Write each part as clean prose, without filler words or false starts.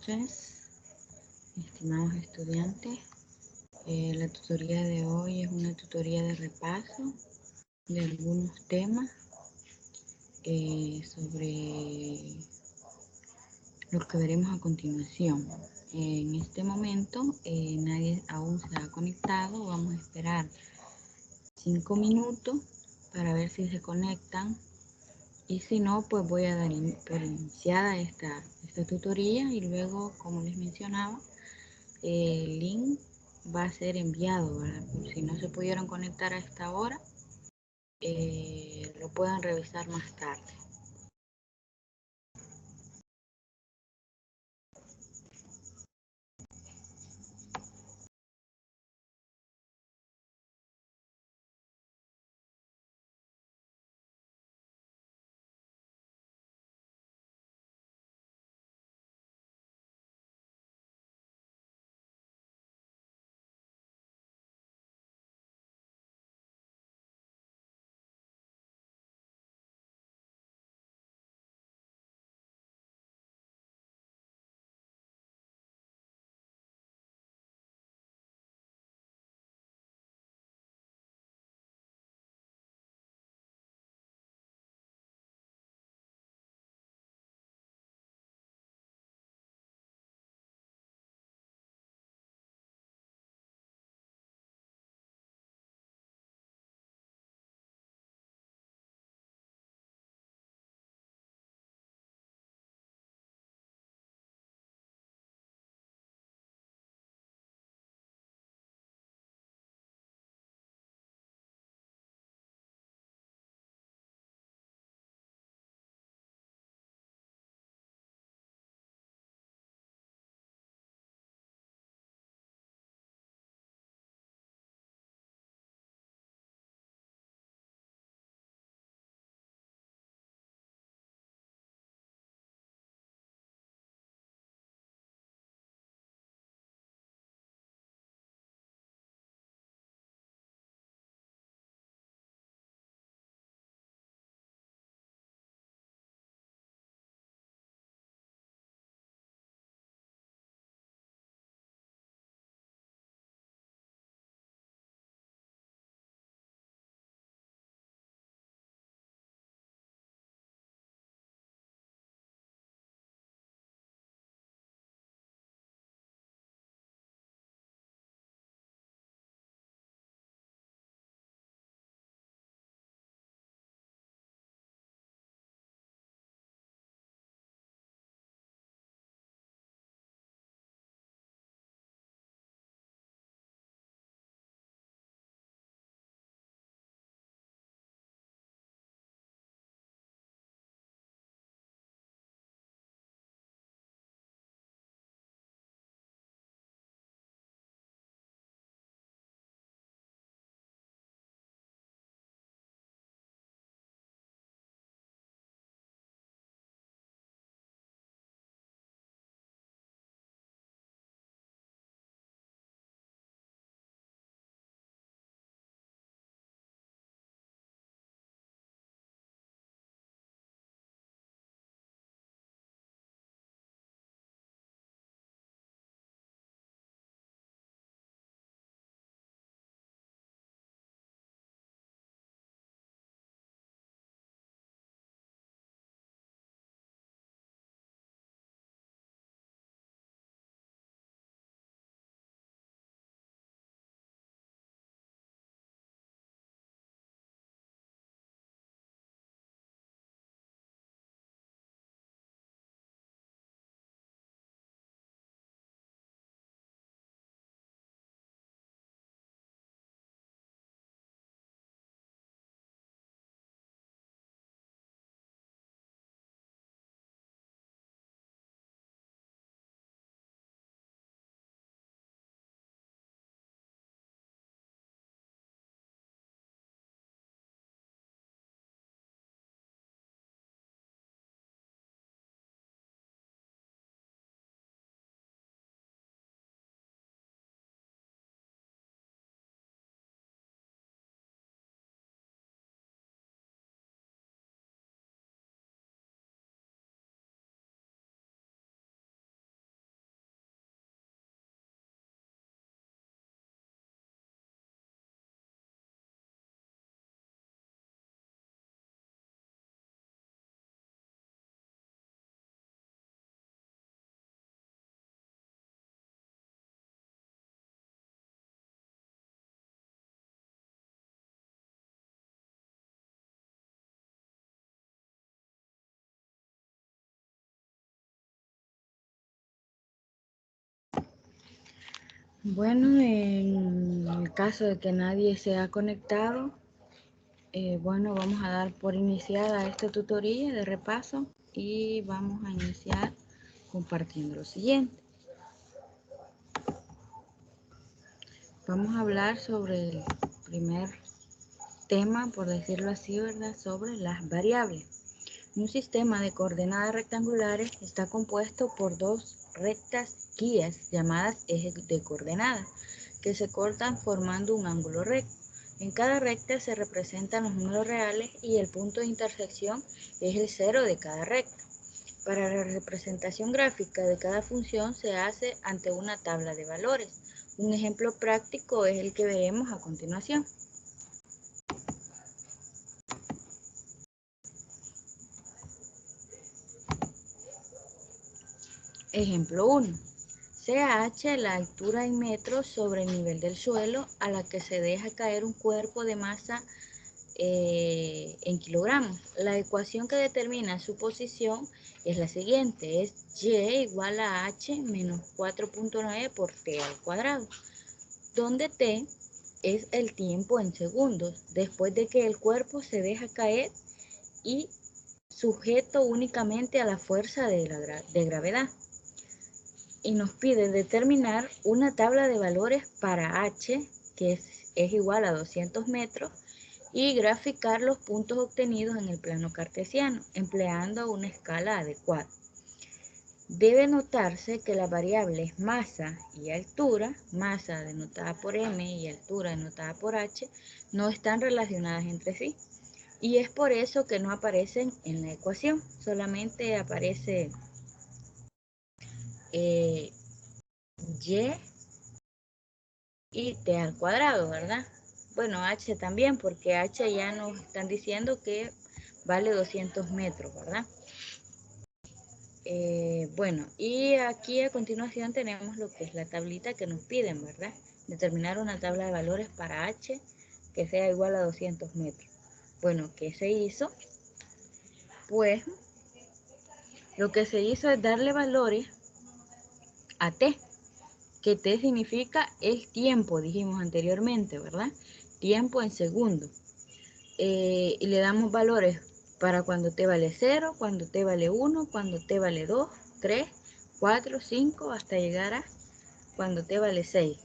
noches, estimados estudiantes. La tutoría de hoy es una tutoría de repaso de algunos temas sobre los que veremos a continuación. En este momento nadie aún se ha conectado. Vamos a esperar 5 minutos para ver si se conectan. Y si no, pues voy a dar por iniciada esta tutoría y luego, como les mencionaba, el link va a ser enviado, ¿verdad? Por si no se pudieron conectar a esta hora, lo puedan revisar más tarde. Bueno, en el caso de que nadie se ha conectado, bueno, vamos a dar por iniciada esta tutoría de repaso y vamos a iniciar compartiendo lo siguiente. Vamos a hablar sobre el primer tema, por decirlo así, ¿verdad? Sobre las variables. Un sistema de coordenadas rectangulares está compuesto por dos rectas guías llamadas ejes de coordenadas, que se cortan formando un ángulo recto. En cada recta se representan los números reales y el punto de intersección es el cero de cada recta. Para la representación gráfica de cada función se hace ante una tabla de valores. Un ejemplo práctico es el que veremos a continuación. Ejemplo 1. CH la altura en metros sobre el nivel del suelo a la que se deja caer un cuerpo de masa en kilogramos. La ecuación que determina su posición es la siguiente, es Y igual a H menos 4.9 por T al cuadrado, donde T es el tiempo en segundos después de que el cuerpo se deja caer y sujeto únicamente a la fuerza de gravedad. Y nos pide determinar una tabla de valores para H, que es igual a 200 metros, y graficar los puntos obtenidos en el plano cartesiano, empleando una escala adecuada. Debe notarse que las variables masa y altura, masa denotada por M y altura denotada por H, no están relacionadas entre sí. Y es por eso que no aparecen en la ecuación, solamente aparece Y y T al cuadrado, ¿verdad? Bueno, H también, porque H ya nos están diciendo que vale 200 metros, ¿verdad? Bueno, y aquí a continuación tenemos lo que es la tablita que nos piden, ¿verdad? Determinar una tabla de valores para H que sea igual a 200 metros. Bueno, ¿qué se hizo? Pues lo que se hizo es darle valores a T, que T significa el tiempo, dijimos anteriormente, ¿verdad? Tiempo en segundos. Y le damos valores para cuando T vale 0, cuando T vale 1, cuando T vale 2, 3, 4, 5, hasta llegar a cuando T vale 6.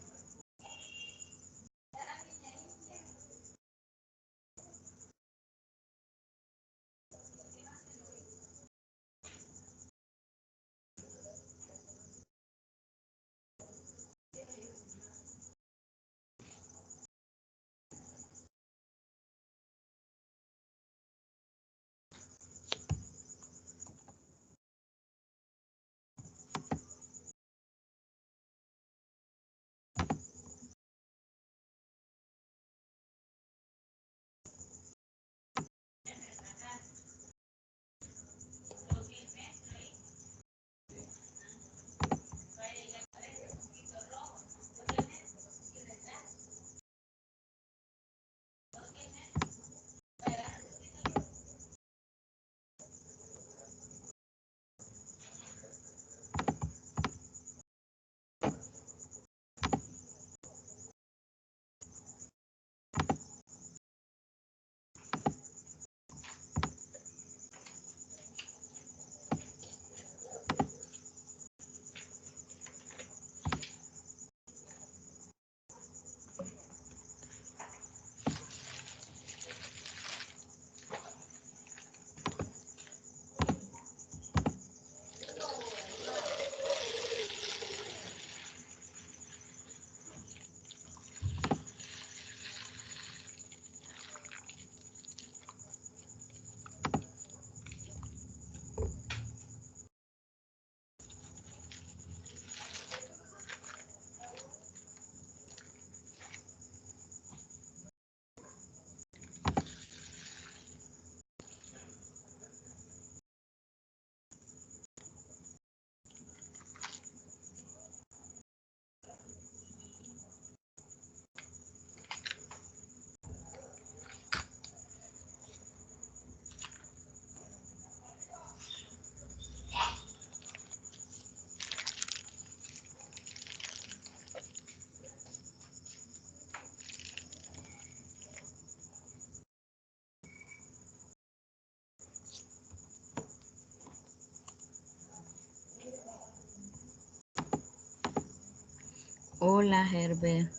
Hola, Herbert.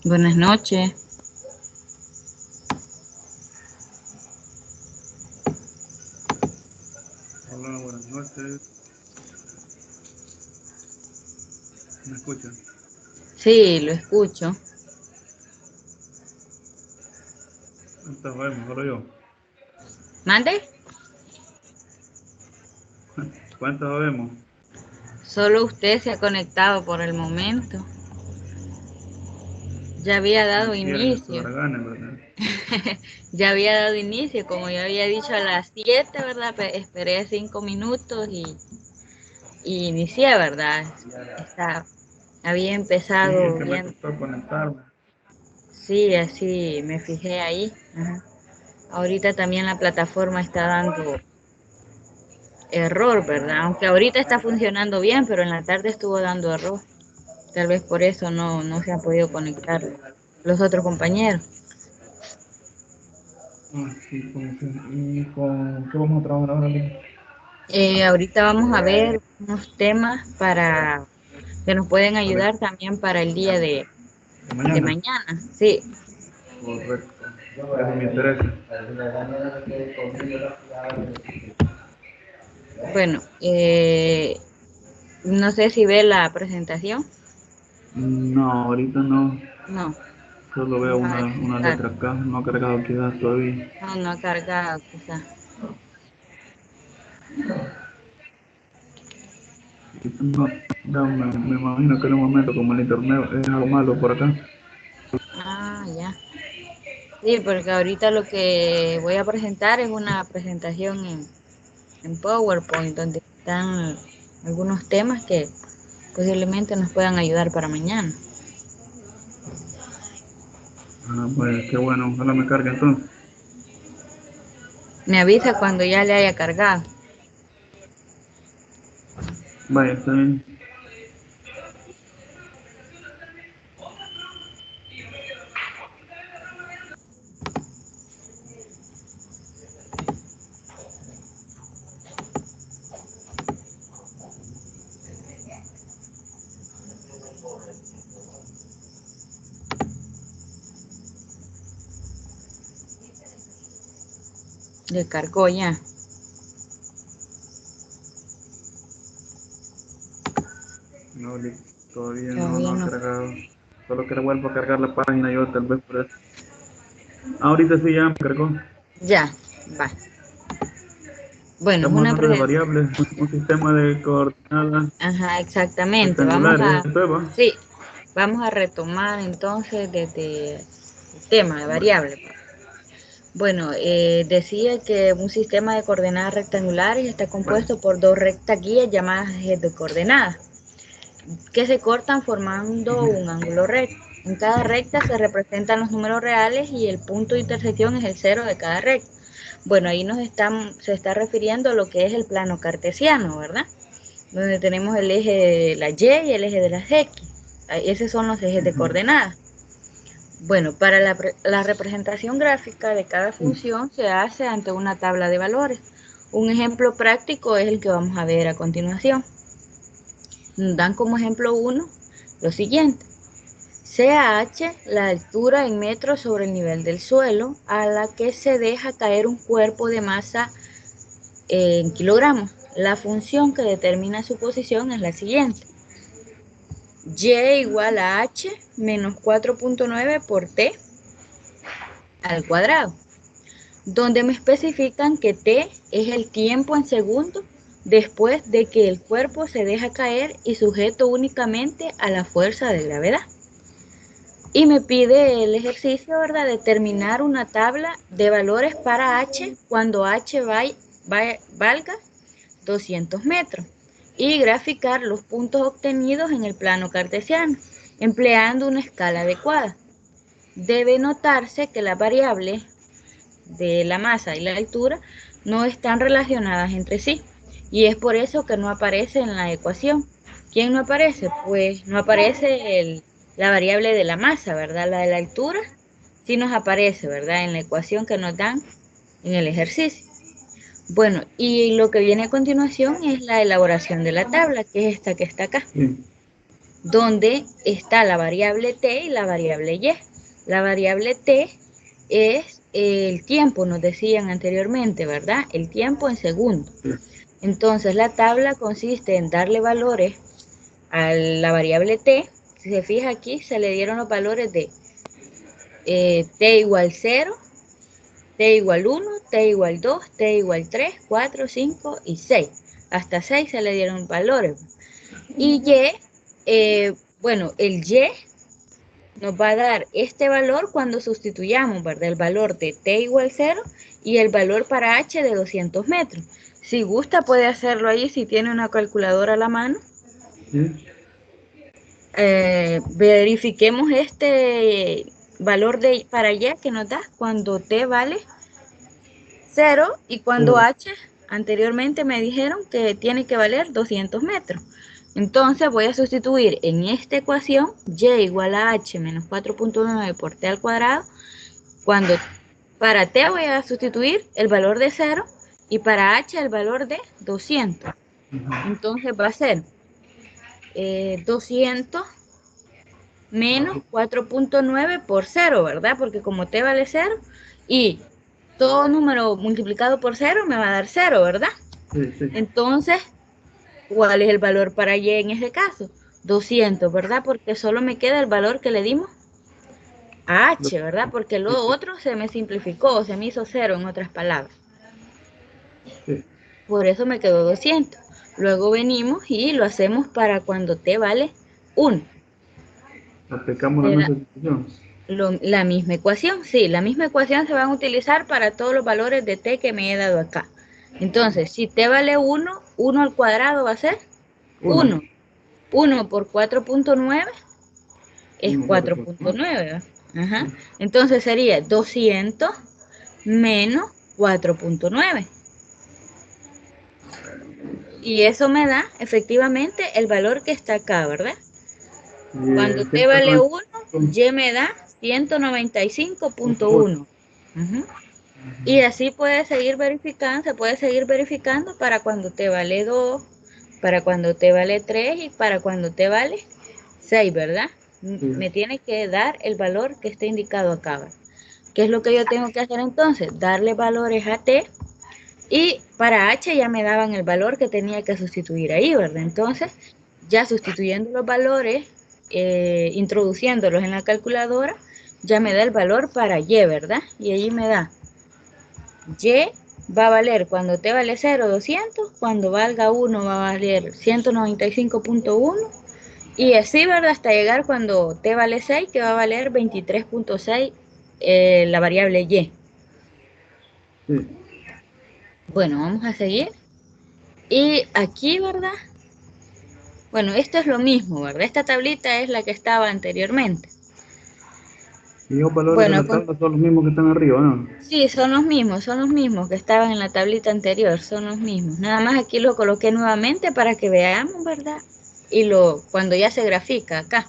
Buenas noches. Hola, buenas noches. ¿Me escuchan? Sí, lo escucho. ¿Cuántas vemos? Solo yo. ¿Mande? ¿Cuántas vemos? Solo usted se ha conectado por el momento. Ya había dado No quieren estos inicio. haraganes, ¿verdad? Ya había dado inicio, como yo había dicho a las 7, ¿verdad? Esperé 5 minutos y inicié, ¿verdad? Había Sí, es empezado que me bien. costó conectarme. Sí, así me fijé ahí. Ajá. Ahorita también la plataforma está dando error, ¿verdad? Aunque ahorita está funcionando bien, pero en la tarde estuvo dando error. Tal vez por eso no se han podido conectar los otros compañeros. Ah, sí, pues, sí. ¿Y con qué vamos a trabajar ahora, Lili? Ahorita vamos a ver unos temas para que nos pueden Para ayudar también para el día de de mañana. mañana. Sí, Correcto. Eso me interesa. bueno, no sé si ve la presentación. No, ahorita no. No, Solo veo vamos a una verificar. letra acá. No ha cargado quizás todavía. No ha cargado quizás. No, no, me imagino que en un momento como el internet es algo malo por acá. Ah, ya. Sí, porque ahorita lo que voy a presentar es una presentación en PowerPoint donde están algunos temas que posiblemente nos puedan ayudar para mañana. Ah, pues qué bueno. Ojalá me cargue entonces. Me avisa cuando ya le haya cargado. Vaya, está bien. Le cargó ya. No, todavía no Todavía ha no. cargado. Solo que le vuelvo a cargar la página yo tal vez por eso. Ahorita sí ya me cargó. Ya, va. Bueno, es Estamos una hablando de presentación. variables, un sistema de coordenadas Ajá, exactamente. rectangulares. Esto es, ¿va? Sí, vamos a retomar entonces desde el tema de Vale. variables. Bueno, decía que un sistema de coordenadas rectangulares está Vale. compuesto por dos rectas guías llamadas ejes de coordenadas, que se cortan formando Ujú. un ángulo recto. En cada recta se representan los números reales y el punto de intersección es el cero de cada recta. Bueno, ahí se está refiriendo a lo que es el plano cartesiano, ¿verdad? Donde tenemos el eje de la Y y el eje de las X. Esos son los ejes de Ujú. coordenadas. Bueno, para la representación gráfica de cada función se hace ante una tabla de valores. Un ejemplo práctico es el que vamos a ver a continuación. Nos dan como ejemplo 1 lo siguiente. CH, la altura en metros sobre el nivel del suelo, a la que se deja caer un cuerpo de masa en kilogramos. La función que determina su posición es la siguiente. Y igual a H menos 4.9 por T al cuadrado, donde me especifican que T es el tiempo en segundos después de que el cuerpo se deja caer y sujeto únicamente a la fuerza de gravedad. Y me pide el ejercicio, ¿verdad?, determinar una tabla de valores para H cuando H valga 200 metros y graficar los puntos obtenidos en el plano cartesiano, empleando una escala adecuada. Debe notarse que las variables de la masa y la altura no están relacionadas entre sí y es por eso que no aparece en la ecuación. ¿Quién no aparece? Pues no aparece la variable de la masa, ¿verdad? La de la altura sí nos aparece, ¿verdad? En la ecuación que nos dan en el ejercicio. Bueno, y lo que viene a continuación es la elaboración de la tabla, que es esta que está acá, Sí. donde está la variable t y la variable y. La variable t es el tiempo, nos decían anteriormente, ¿verdad? El tiempo en segundos. Sí. Entonces, la tabla consiste en darle valores a la variable t. Si se fija aquí, se le dieron los valores de t igual 0, t igual 1, t igual 2, t igual 3, 4, 5 y 6. Hasta 6 se le dieron valores. Y bueno, el y nos va a dar este valor cuando sustituyamos, ¿verdad? El valor de t igual 0 y el valor para h de 200 metros. Si gusta puede hacerlo ahí si tiene una calculadora a la mano. Sí. Verifiquemos este valor para y que nos da cuando t vale 0 y cuando h anteriormente me dijeron que tiene que valer 200 metros. Entonces voy a sustituir en esta ecuación y igual a h menos 4.9 por t al cuadrado. Cuando para t voy a sustituir el valor de 0 y para h el valor de 200. Entonces va a ser 200 menos 4.9 por 0, ¿verdad? Porque como t vale 0 y todo número multiplicado por 0 me va a dar 0, ¿verdad? Sí, sí. Entonces, ¿cuál es el valor para y en este caso? 200, ¿verdad? Porque solo me queda el valor que le dimos a h, ¿verdad? Porque lo otro se me simplificó, se me hizo 0 en otras palabras. Sí. Por eso me quedó 200. Luego venimos y lo hacemos para cuando t vale 1. Aplicamos la misma situación. La misma ecuación, sí, la misma ecuación se van a utilizar para todos los valores de t que me he dado acá. Entonces, si t vale 1, 1 al cuadrado va a ser 1. 1 por 4.9 es 4.9. Ajá. Entonces sería 200 menos 4.9. Y eso me da efectivamente el valor que está acá, ¿verdad? Cuando t vale 1, y me da 195.1. Y así puede seguir verificando, se puede seguir verificando para cuando t vale 2, para cuando t vale 3 y para cuando t vale 6, ¿verdad? Me tiene que dar el valor que está indicado acá, ¿verdad? ¿Qué es lo que yo tengo que hacer entonces? Darle valores a t y para h ya me daban el valor que tenía que sustituir ahí, ¿verdad? Entonces, ya sustituyendo los valores, introduciéndolos en la calculadora, ya me da el valor para y, ¿verdad? Y ahí me da y va a valer cuando t vale 0, 200, cuando valga 1 va a valer 195.1 y así, ¿verdad? Hasta llegar cuando t vale 6, que va a valer 23.6 la variable y. Sí. Bueno, vamos a seguir. Y aquí, ¿verdad? Bueno, esto es lo mismo, ¿verdad? Esta tablita es la que estaba anteriormente. Y los valores de Bueno, la tabla son los mismos que están arriba, ¿no? sí, son los mismos que estaban en la tablita anterior, son los mismos. Nada más aquí lo coloqué nuevamente para que veamos, ¿verdad? Y cuando ya se grafica acá.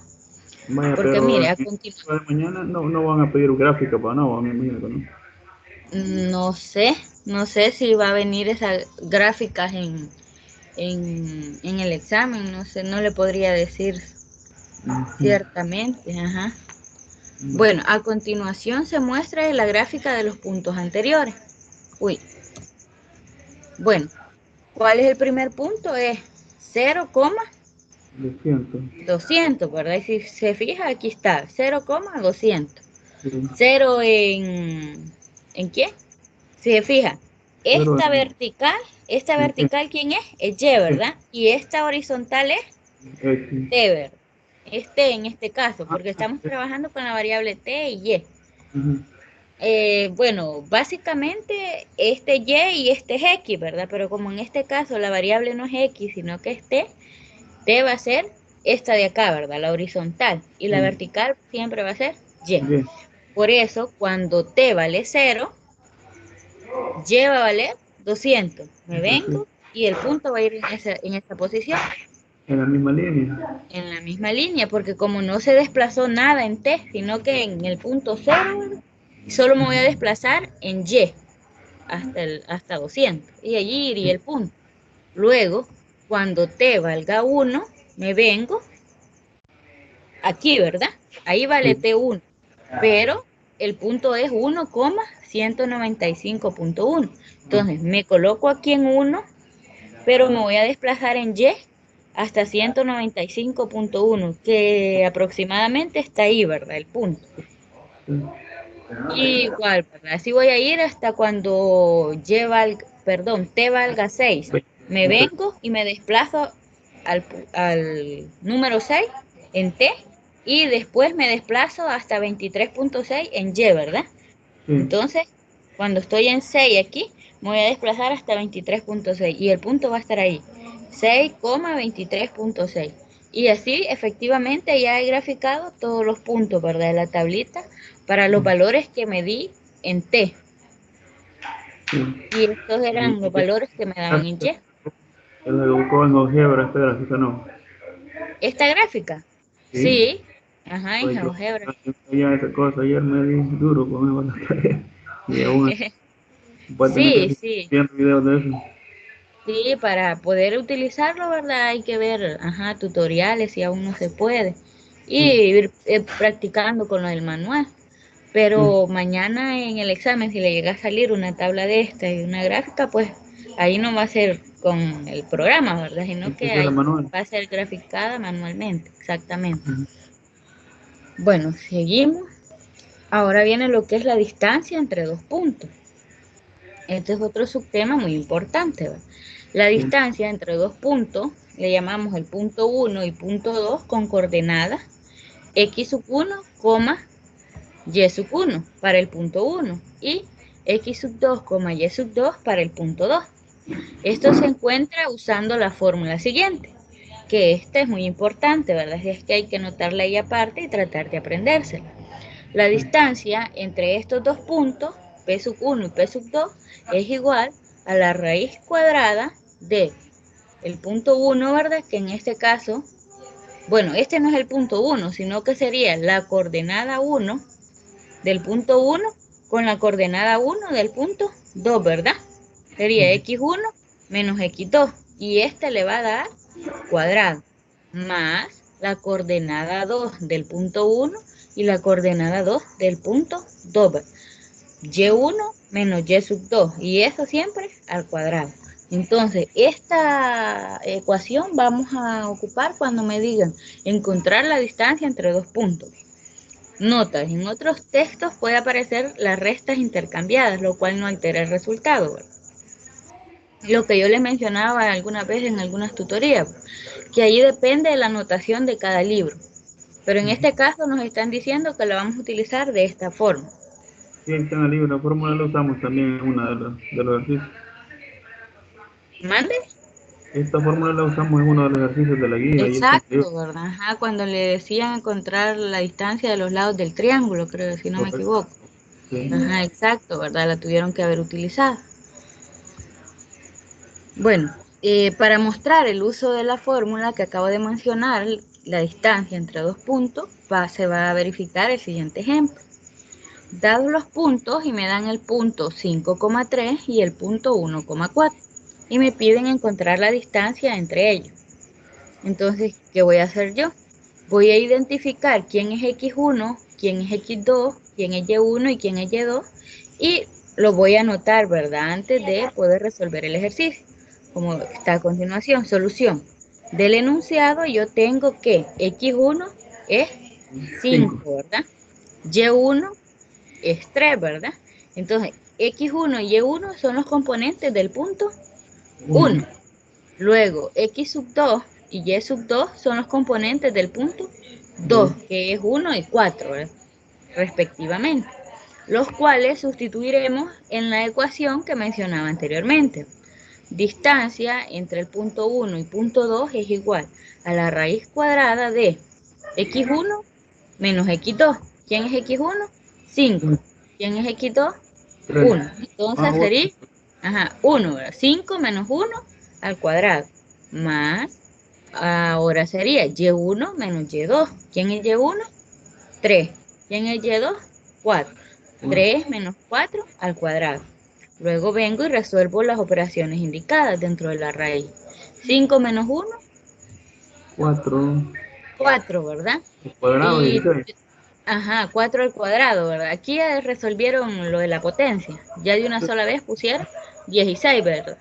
Vaya, Porque pero mire, en a el continuación, de mañana no van a pedir gráfica para no, me imagino que no. no sé si va a venir esas gráficas en el examen, no sé, no le podría decir ciertamente, ajá. Bueno, a continuación se muestra la gráfica de los puntos anteriores. Uy, bueno, ¿cuál es el primer punto? Es 200. 0,200, ¿verdad? Y si se fija, aquí está, 0,200. Sí. 0 ¿en qué? Si se fija, Pero esta vertical, ¿quién es? Es Y, ¿verdad? Y esta horizontal es X. T, ¿verdad? Este en este caso, porque estamos trabajando con la variable T y Y. Bueno, básicamente este y este es x, ¿verdad? Pero como en este caso la variable no es x, sino que es t va a ser esta de acá, ¿verdad? La horizontal. Y la vertical siempre va a ser y. Bien. Por eso, cuando t vale 0, y va a valer 200. Me vengo y el punto va a ir en esta posición. En la misma línea. En la misma línea, porque como no se desplazó nada en t, sino que en el punto 0, ¿verdad? Solo me voy a desplazar en y. hasta 200. Y allí iría el punto. Luego, cuando t valga 1, me vengo aquí, ¿verdad? Ahí vale Sí. t1. Pero el punto es 1,195.1. Entonces, me coloco aquí en 1, pero me voy a desplazar en y hasta 195.1, que aproximadamente está ahí, ¿verdad? El punto. Sí. Y igual, ¿verdad? Así voy a ir hasta cuando t valga 6. Me vengo y me desplazo al número 6 en t, y después me desplazo hasta 23.6 en y, ¿verdad? Sí. Entonces, cuando estoy en 6 aquí, me voy a desplazar hasta 23.6 y el punto va a estar ahí, 6,23.6. Y así, efectivamente, ya he graficado todos los puntos, ¿verdad? De la tablita para los valores que me di en T. Sí. Y estos eran los Y valores que me daban en Y. el buscó en GeoGebra, esta gráfica no. ¿Esta gráfica? Sí. Sí. Ajá, en Pues yo GeoGebra. ya esa cosa, ayer me di duro conmigo la tarea. Y aún voy a tener que Sí, seguir sí. viendo videos de eso. Sí, para poder utilizarlo, ¿verdad? Hay que ver, tutoriales si aún no se puede. Y Sí, ir practicando con lo del manual. sí. Pero mañana en el examen, si le llega a salir una tabla de esta y una gráfica, pues ahí no va a ser con el programa, ¿verdad? Sino Hay que que hacer la ahí manual. va a ser graficada manualmente, exactamente. Ujú. Bueno, seguimos. Ahora viene lo que es la distancia entre dos puntos. Este es otro subtema muy importante, ¿verdad? La Sí, distancia entre dos puntos, le llamamos el punto 1 y punto 2 con coordenadas x sub 1, y sub 1 para el punto 1 y x sub 2, y sub 2 para el punto 2. Esto se encuentra usando la fórmula siguiente, que esta es muy importante, ¿verdad? Es que hay que anotarla ahí aparte y tratar de aprendérsela. La sí. distancia entre estos dos puntos, P sub 1 y P sub 2, es igual a la raíz cuadrada de el punto 1, ¿verdad? Que en este caso, bueno, este no es el punto 1, sino que sería la coordenada 1 del punto 1 con la coordenada 1 del punto 2, ¿verdad? Sería Ujú. x1 menos x2, y este le va a dar cuadrado, más la coordenada 2 del punto 1 y la coordenada 2 del punto 2, y1 menos y sub 2, y eso siempre al cuadrado. Entonces, esta ecuación vamos a ocupar cuando me digan encontrar la distancia entre dos puntos. Notas, en otros textos puede aparecer las restas intercambiadas, lo cual no altera el resultado, ¿verdad? Lo que yo les mencionaba alguna vez en algunas tutorías, que ahí depende de la notación de cada libro. Pero en este caso nos están diciendo que la vamos a utilizar de esta forma. Sí, ahí está en el libro. La fórmula la usamos también en una de los ejercicios. ¿Mande? Esta fórmula la usamos en uno de los ejercicios de la guía y está en el libro. Exacto, ¿verdad? Ajá, cuando le decían encontrar la distancia de los lados del triángulo, creo, si no me Correcto. equivoco. Sí. Ajá, exacto, ¿verdad? La tuvieron que haber utilizado. Bueno, para mostrar el uso de la fórmula que acabo de mencionar, la distancia entre dos puntos, se va a verificar el siguiente ejemplo. Dados los puntos y me dan el punto 5,3 y el punto 1,4 y me piden encontrar la distancia entre ellos. Entonces, ¿qué voy a hacer yo? Voy a identificar quién es x1, quién es x2, quién es y1 y quién es y2, y lo voy a anotar, ¿verdad? Antes de poder resolver el ejercicio. Como está a continuación, solución. Del enunciado yo tengo que x1 es 5. 5, ¿verdad? Y1 es 3, ¿verdad? Entonces, x1 y y1 son los componentes del punto 1. 1. Luego, x sub 2 y y sub 2 son los componentes del punto 2, 2. que es 1 y 4, ¿verdad? Respectivamente, los cuales sustituiremos en la ecuación que mencionaba anteriormente. Distancia entre el punto 1 y punto 2 es igual a la raíz cuadrada de x1 menos x2. ¿Quién es x1? 5. ¿Quién es x2? 3. 1. Ah, Entonces bueno. sería 1, ¿verdad? 5 menos 1 al cuadrado, más, ahora sería y1 menos y2. ¿Quién es y1? 3. ¿Quién es y2? 4. 3 menos 4 al cuadrado. Luego vengo y resuelvo las operaciones indicadas dentro de la raíz. 5 menos 1, 4 4, ¿verdad? al cuadrado, Y, 16. ajá, 4 al cuadrado, ¿verdad? Aquí ya resolvieron lo de la potencia. Ya de una sola vez pusieron 16, ¿verdad?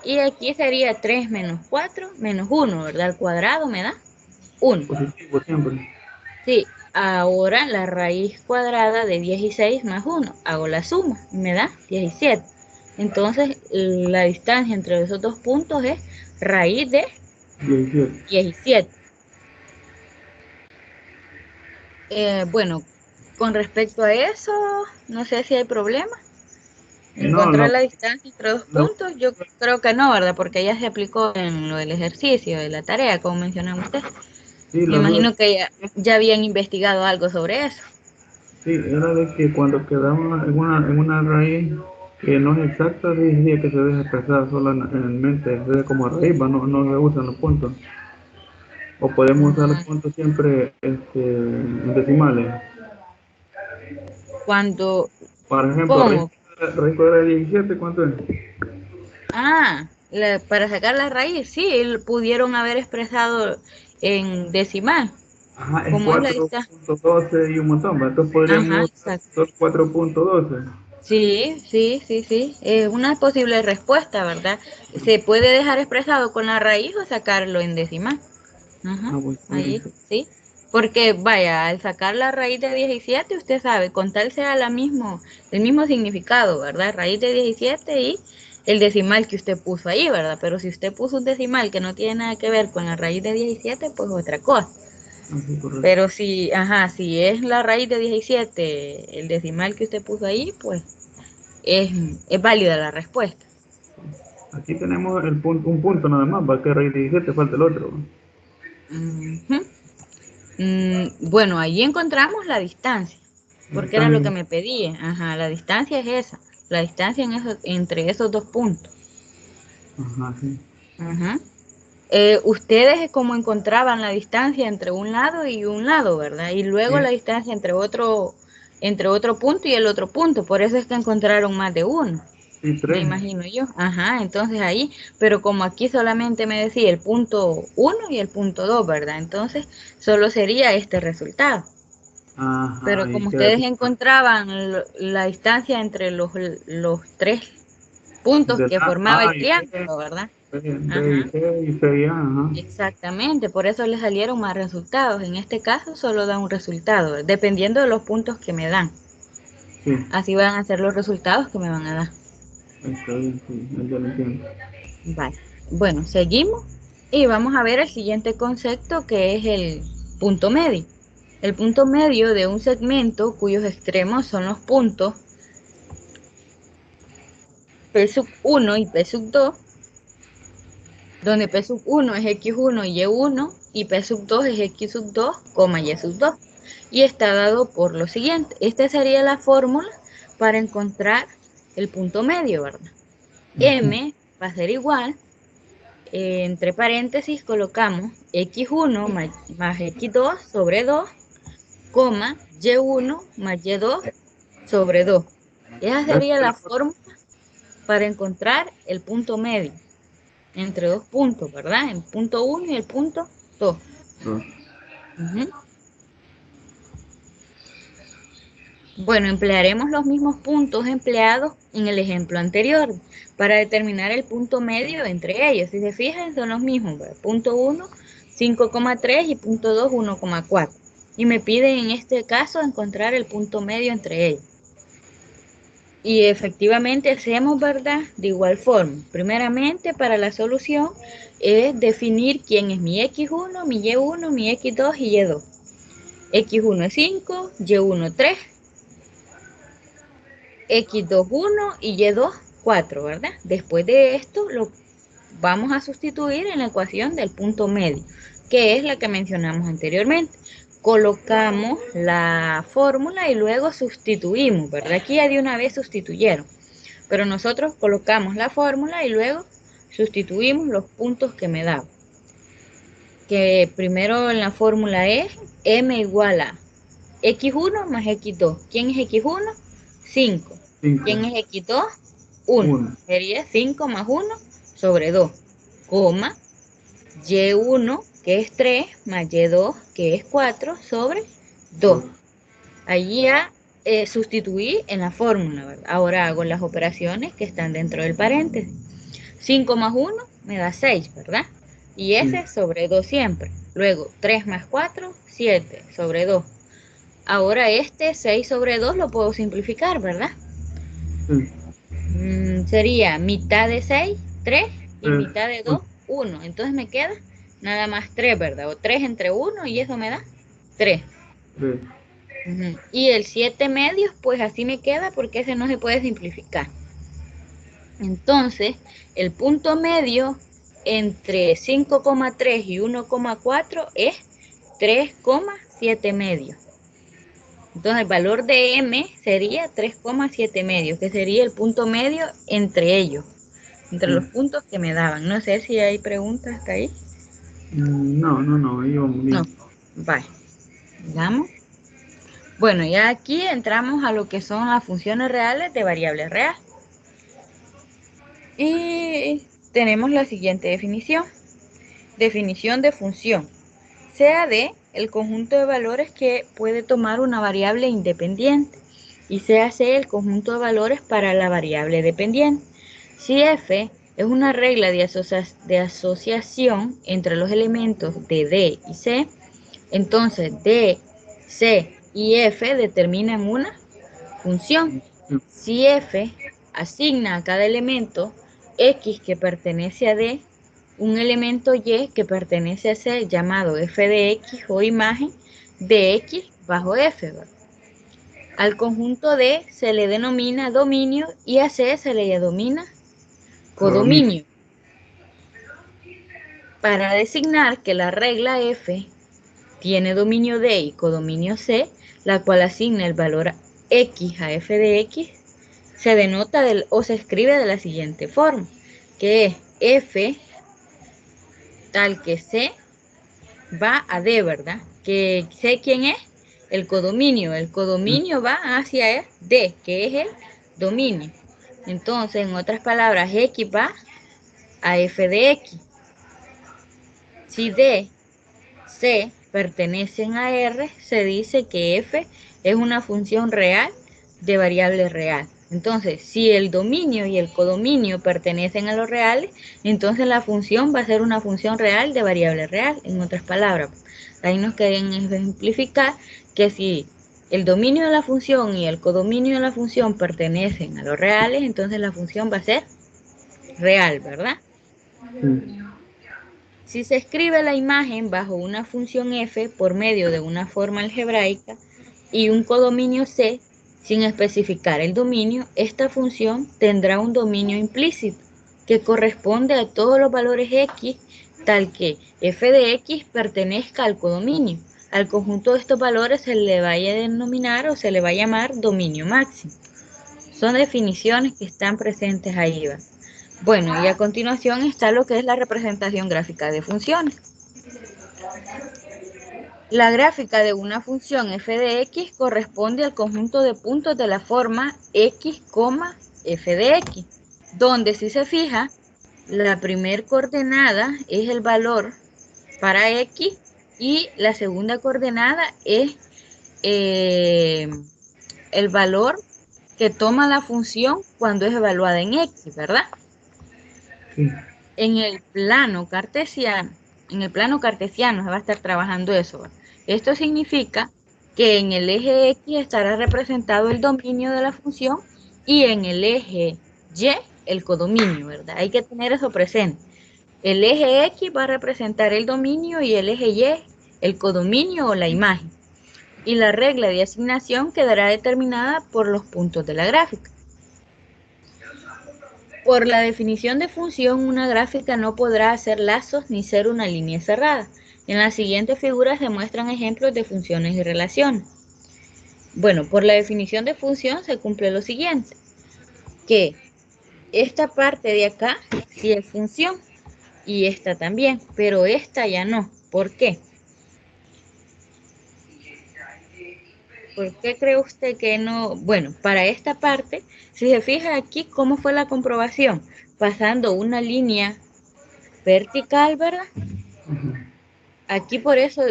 Y aquí sería 3 menos 4 menos 1, ¿verdad? Al cuadrado me da 1. Positivo siempre. Sí, ahora la raíz cuadrada de 16 más 1. Hago la suma y me da 17. Entonces, la distancia entre esos dos puntos es raíz de 17. 17. Bueno, con respecto a eso, no sé si hay problema. No, Encontrar la distancia entre dos la- puntos, yo creo que no, ¿verdad? Porque ya se aplicó en lo del ejercicio, de la tarea, como mencionaba usted. sí, Me la duda imagino que ya habían investigado algo sobre eso. sí, era de que cuando quedamos en una raíz que no es exacta, decía que se deja expresar solo en mente, se deja como raíz, no, no se usan los puntos. O podemos usar los Mm, puntos siempre en decimales. Cuando, Por ejemplo, ¿cómo? raíz cuadrada de 17, ¿cuánto es? Para sacar la raíz, sí, pudieron haber expresado en decimal, Ajá, es como es la distancia. 4.12 y un montón, ¿verdad? Entonces Ajá, podríamos exacto. usar 4.12. Sí, sí, sí, sí. Es una posible respuesta, ¿verdad? Se puede dejar expresado con la raíz o sacarlo en decimal. Ajá, Ah, bueno, está bien. ahí, sí. Porque, vaya, al sacar la raíz de 17, usted sabe, con tal sea el mismo significado, ¿verdad? Raíz de 17 y el decimal que usted puso ahí, ¿verdad? Pero si usted puso un decimal que no tiene nada que ver con la raíz de 17, pues otra cosa. Así, correcto. Pero si, ajá, si es la raíz de 17, el decimal que usted puso ahí, pues es, es válida la respuesta. Aquí tenemos un punto nada más, va que raíz de 17 falta el otro. Ujú. Bueno, ahí encontramos la distancia, porque era lo que Distancia. me pedía. Ajá, la distancia es esa, la distancia entre esos dos puntos. Ajá, sí. Ajá. Ustedes como encontraban la distancia entre un lado y un lado, ¿verdad? Y luego Sí, la distancia entre otro punto y el otro punto. Por eso es que encontraron más de uno, sí, me 3. imagino yo. Ajá, entonces ahí, pero como aquí solamente me decía el punto uno y el punto 2, ¿verdad? Entonces solo sería este resultado. Ajá, Pero ahí como queda ustedes así. encontraban la distancia entre los tres puntos De que la formaba A el y B, triángulo, ¿verdad? B y Ajá, C y C y A, ajá. exactamente, por eso les salieron más resultados. En este caso solo da un resultado, dependiendo de los puntos que me dan. Sí, Así van a ser los resultados que me van a dar. está bien, sí, ya lo entiendo. Vale. Bueno, seguimos y vamos a ver el siguiente concepto que es el punto medio. El punto medio de un segmento cuyos extremos son los puntos P sub 1 y P sub 2, donde P sub 1 es X1 y Y1 y P sub 2 es X sub 2, Y sub 2. Y está dado por lo siguiente. Esta sería la fórmula para encontrar el punto medio, ¿verdad? Ujú. M va a ser igual, entre paréntesis colocamos X1 más X2 sobre 2, coma, Y1 más Y2 sobre 2. Esa Esa sería es la la forma. fórmula para encontrar el punto medio entre dos puntos, ¿verdad? El punto 1 y el punto 2. Dos. Ujú. Bueno, emplearemos los mismos puntos empleados en el ejemplo anterior para determinar el punto medio entre ellos. Si se fijan, son los mismos, ¿verdad? Punto 1, 5,3 y punto 2, 1,4. Y me piden en este caso encontrar el punto medio entre ellos. Y efectivamente hacemos, ¿verdad? De igual forma. Primeramente, para la solución es definir quién es mi X1, mi Y1, mi X2 y Y2. X1 es 5, Y1 3, X2 1 y Y2 4, ¿verdad? Después de esto lo vamos a sustituir en la ecuación del punto medio, que es la que mencionamos anteriormente. Colocamos la fórmula y luego sustituimos, ¿verdad? Aquí ya de una vez sustituyeron, pero nosotros colocamos la fórmula y luego sustituimos los puntos que me da. Que primero en la fórmula es m igual a X1 más X2. ¿Quién es X1? 5. 5. ¿Quién es X2? 1. Sería 5 más 1 sobre 2, coma, y1, que es 3, más y2, que es 4, sobre 2. Allí ya sustituí en la fórmula, ¿verdad? Ahora hago las operaciones que están dentro del paréntesis. 5 más 1 me da 6, ¿verdad? Y ese sobre 2 siempre. Luego 3 más 4, 7 sobre 2. Ahora este 6 sobre 2 lo puedo simplificar, ¿verdad? Sería mitad de 6, 3, y mitad de 2, 1. Entonces me queda nada más 3, ¿verdad? O 3 entre 1 y eso me da 3. Y el 7 medios, pues así me queda porque ese no se puede simplificar. Entonces, el punto medio entre 5,3 y 1,4 es 3,7 medios. Entonces, el valor de M sería 3,7 medios, que sería el punto medio entre ellos, entre los puntos que me daban. No sé si hay preguntas hasta ahí. No, ahí vamos bien. No, vale. Digamos. Bueno, ya aquí entramos a lo que son las funciones reales de variables reales. Y tenemos la siguiente definición. Definición de función. Sea D el conjunto de valores que puede tomar una variable independiente y sea C el conjunto de valores para la variable dependiente. Si F es una regla de asociación entre los elementos de D y C, entonces D, C y F determinan una función. Si F asigna a cada elemento X que pertenece a D, un elemento Y que pertenece a C llamado f de X o imagen de X bajo F. ¿Verdad? Al conjunto D se le denomina dominio y a C se le denomina codominio. Para designar que la regla F tiene dominio D y codominio C, la cual asigna el valor X a f de X, se denota o se escribe de la siguiente forma, que es F tal que C va a D, ¿verdad? Que C quién es, el codominio. El codominio va hacia D, que es el dominio. Entonces, en otras palabras, X va a f de X. Si D, C pertenecen a R, se dice que F es una función real de variable real. Entonces, si el dominio y el codominio pertenecen a los reales, entonces la función va a ser una función real de variable real. En otras palabras, ahí nos quieren ejemplificar que si el dominio de la función y el codominio de la función pertenecen a los reales, entonces la función va a ser real, ¿verdad? Si se escribe la imagen bajo una función f por medio de una forma algebraica y un codominio c, sin especificar el dominio, esta función tendrá un dominio implícito que corresponde a todos los valores x, tal que f de x pertenezca al codominio. Al conjunto de estos valores se le vaya a denominar o se le va a llamar dominio máximo. Son definiciones que están presentes ahí. ¿Va? Bueno, y a continuación está lo que es la representación gráfica de funciones. La gráfica de una función f de x corresponde al conjunto de puntos de la forma x, f de x, donde si se fija, la primer coordenada es el valor para x y la segunda coordenada es el valor que toma la función cuando es evaluada en x, ¿verdad? Sí. En el plano cartesiano se va a estar trabajando eso. ¿Verdad? Esto significa que en el eje X estará representado el dominio de la función y en el eje Y el codominio, ¿verdad? Hay que tener eso presente. El eje X va a representar el dominio y el eje Y el codominio o la imagen. Y la regla de asignación quedará determinada por los puntos de la gráfica. Por la definición de función, una gráfica no podrá hacer lazos ni ser una línea cerrada. En las siguientes figuras se muestran ejemplos de funciones y relaciones. Bueno, por la definición de función se cumple lo siguiente, que esta parte de acá sí es función y esta también, pero esta ya no. ¿Por qué? ¿Por qué cree usted que no? Bueno, para esta parte, si se fija aquí, ¿cómo fue la comprobación? Pasando una línea vertical, ¿verdad? Ujú. Aquí por eso,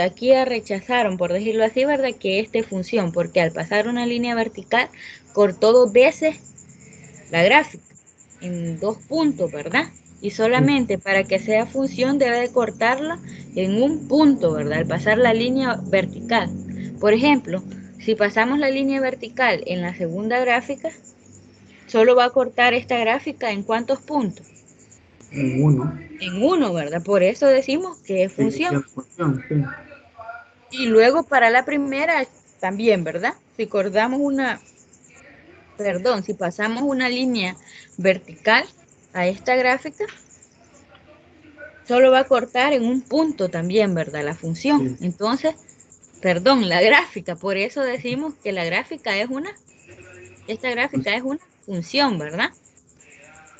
aquí ya rechazaron, por decirlo así, ¿verdad? Que esta función, porque al pasar una línea vertical, cortó dos veces la gráfica, en dos puntos, ¿verdad? Y Sí. solamente para que sea función debe de cortarla en un punto, ¿verdad? Al pasar la línea vertical. Por ejemplo, si pasamos la línea vertical en la segunda gráfica, solo va a cortar esta gráfica en ¿cuántos puntos? En uno. En uno, ¿verdad? Por eso decimos que es Sí, función. tiene función, sí. Y luego para la primera también, ¿verdad? Si cortamos si pasamos una línea vertical a esta gráfica, solo va a cortar en un punto también, ¿verdad? La función. Sí. Entonces, la gráfica. Por eso decimos que esta gráfica es una función, ¿verdad?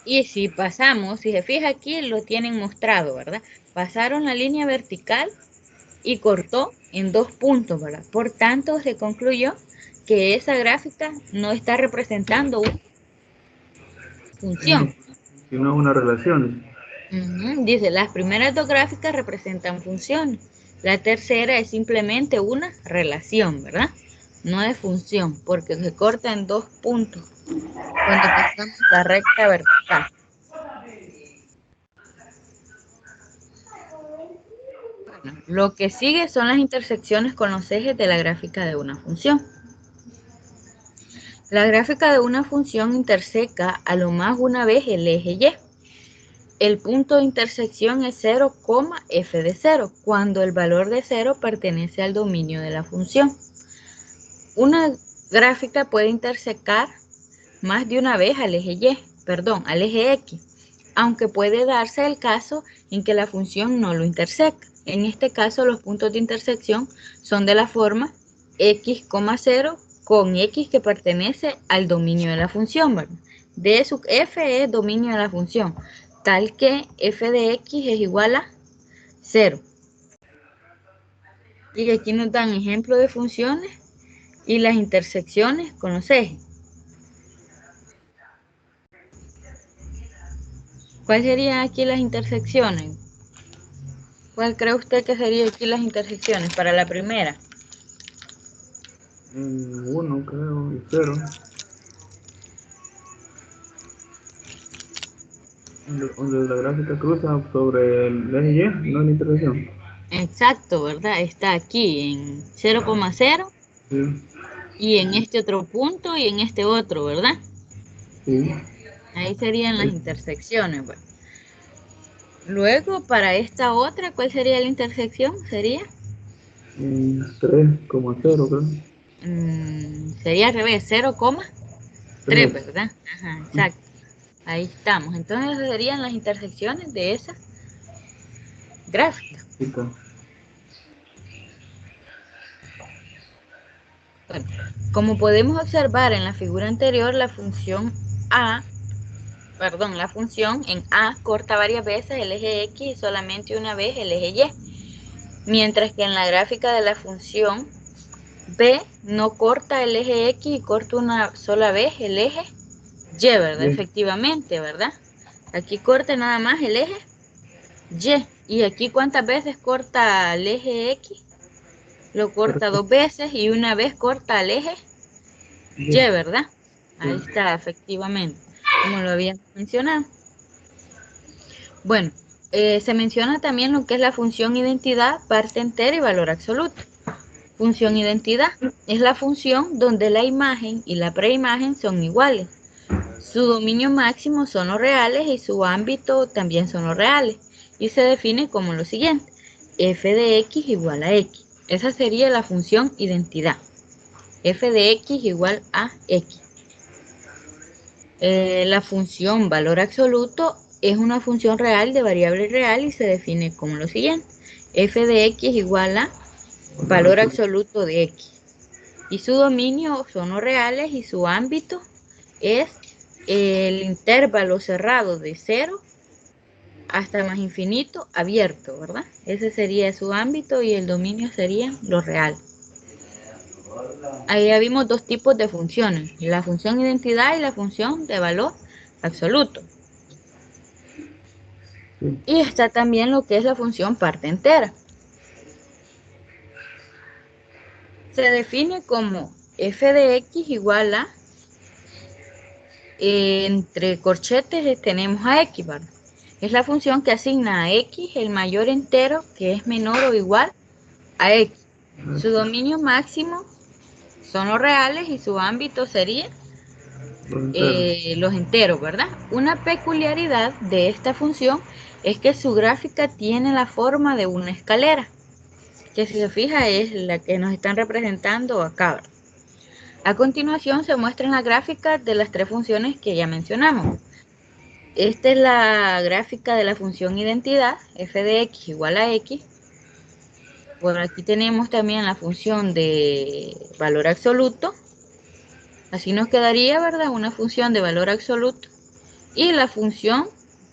Y si pasamos, si se fija aquí, lo tienen mostrado, ¿verdad? Pasaron la línea vertical y cortó en dos puntos, ¿verdad? Por tanto, se concluyó que esa gráfica no está representando una Una, función. sino una relación. Dice, las primeras dos gráficas representan funciones. La tercera es simplemente una relación, ¿verdad? No es función, porque se corta en dos puntos cuando pasamos la recta vertical. Bueno, lo que sigue son las intersecciones con los ejes de la gráfica de una función. La gráfica de una función interseca a lo más una vez el eje Y. El punto de intersección es 0, f de 0, cuando el valor de 0 pertenece al dominio de la función. Una gráfica puede intersecar más de una vez al eje al eje X, aunque puede darse el caso en que la función no lo interseca. En este caso, los puntos de intersección son de la forma x, 0 con x que pertenece al dominio de la función, ¿verdad? D sub f es dominio de la función, tal que f de x es igual a 0. Y aquí nos dan ejemplos de funciones y las intersecciones con los ejes. ¿Cuáles serían aquí las intersecciones? ¿Cuál cree usted que serían aquí las intersecciones para la primera? Uno, creo, y cero. Donde la gráfica cruza sobre el eje Y, no la intersección. Exacto, ¿verdad? Está aquí en 0,0 Sí, y en este otro punto y en este otro, ¿verdad? sí. Ahí serían las Ahí, intersecciones. Bueno. Luego, para esta otra, ¿cuál sería la intersección? Sería 3,0, creo. sería al revés, 0,3, 3. ¿verdad? Ajá, exacto. Ahí estamos. Entonces, esas serían las intersecciones de esa gráfica. Bueno, como podemos observar en la figura anterior, la función en A corta varias veces el eje X y solamente una vez el eje Y, mientras que en la gráfica de la función B no corta el eje X y corta una sola vez el eje Y, ¿verdad? Bien. Efectivamente, ¿verdad? Aquí corta nada más el eje Y. ¿Y aquí cuántas veces corta el eje X? Lo corta Correcto. dos veces y una vez corta el eje Y, Bien. ¿verdad? Ahí Sí. está, efectivamente, como lo había mencionado. Bueno, se menciona también lo que es la función identidad, parte entera y valor absoluto. Función identidad es la función donde la imagen y la preimagen son iguales. Su dominio máximo son los reales y su ámbito también son los reales. Y se define como lo siguiente: f de x igual a x. Esa sería la función identidad. F de x igual a x. La función valor absoluto es una función real de variable real y se define como lo siguiente: f de x igual a valor absoluto de x. Y su dominio son los reales y su ámbito es el intervalo cerrado de 0 hasta más infinito abierto, ¿verdad? Ese sería su ámbito y el dominio sería lo real. Ahí ya vimos dos tipos de funciones, la función identidad y la función de valor absoluto. Sí. Y está también lo que es la función parte entera. Se define como f de x igual a, entre corchetes tenemos a x, ¿verdad? Es la función que asigna a x el mayor entero que es menor o igual a x. Su dominio máximo son los reales y su ámbito sería Los enteros. los enteros, ¿verdad? Una peculiaridad de esta función es que su gráfica tiene la forma de una escalera, que si se fija es la que nos están representando acá, ¿verdad? A continuación se muestran las gráficas de las tres funciones que ya mencionamos. Esta es la gráfica de la función identidad, f de x igual a x. Por aquí tenemos también la función de valor absoluto. Así nos quedaría, ¿verdad? Una función de valor absoluto y la función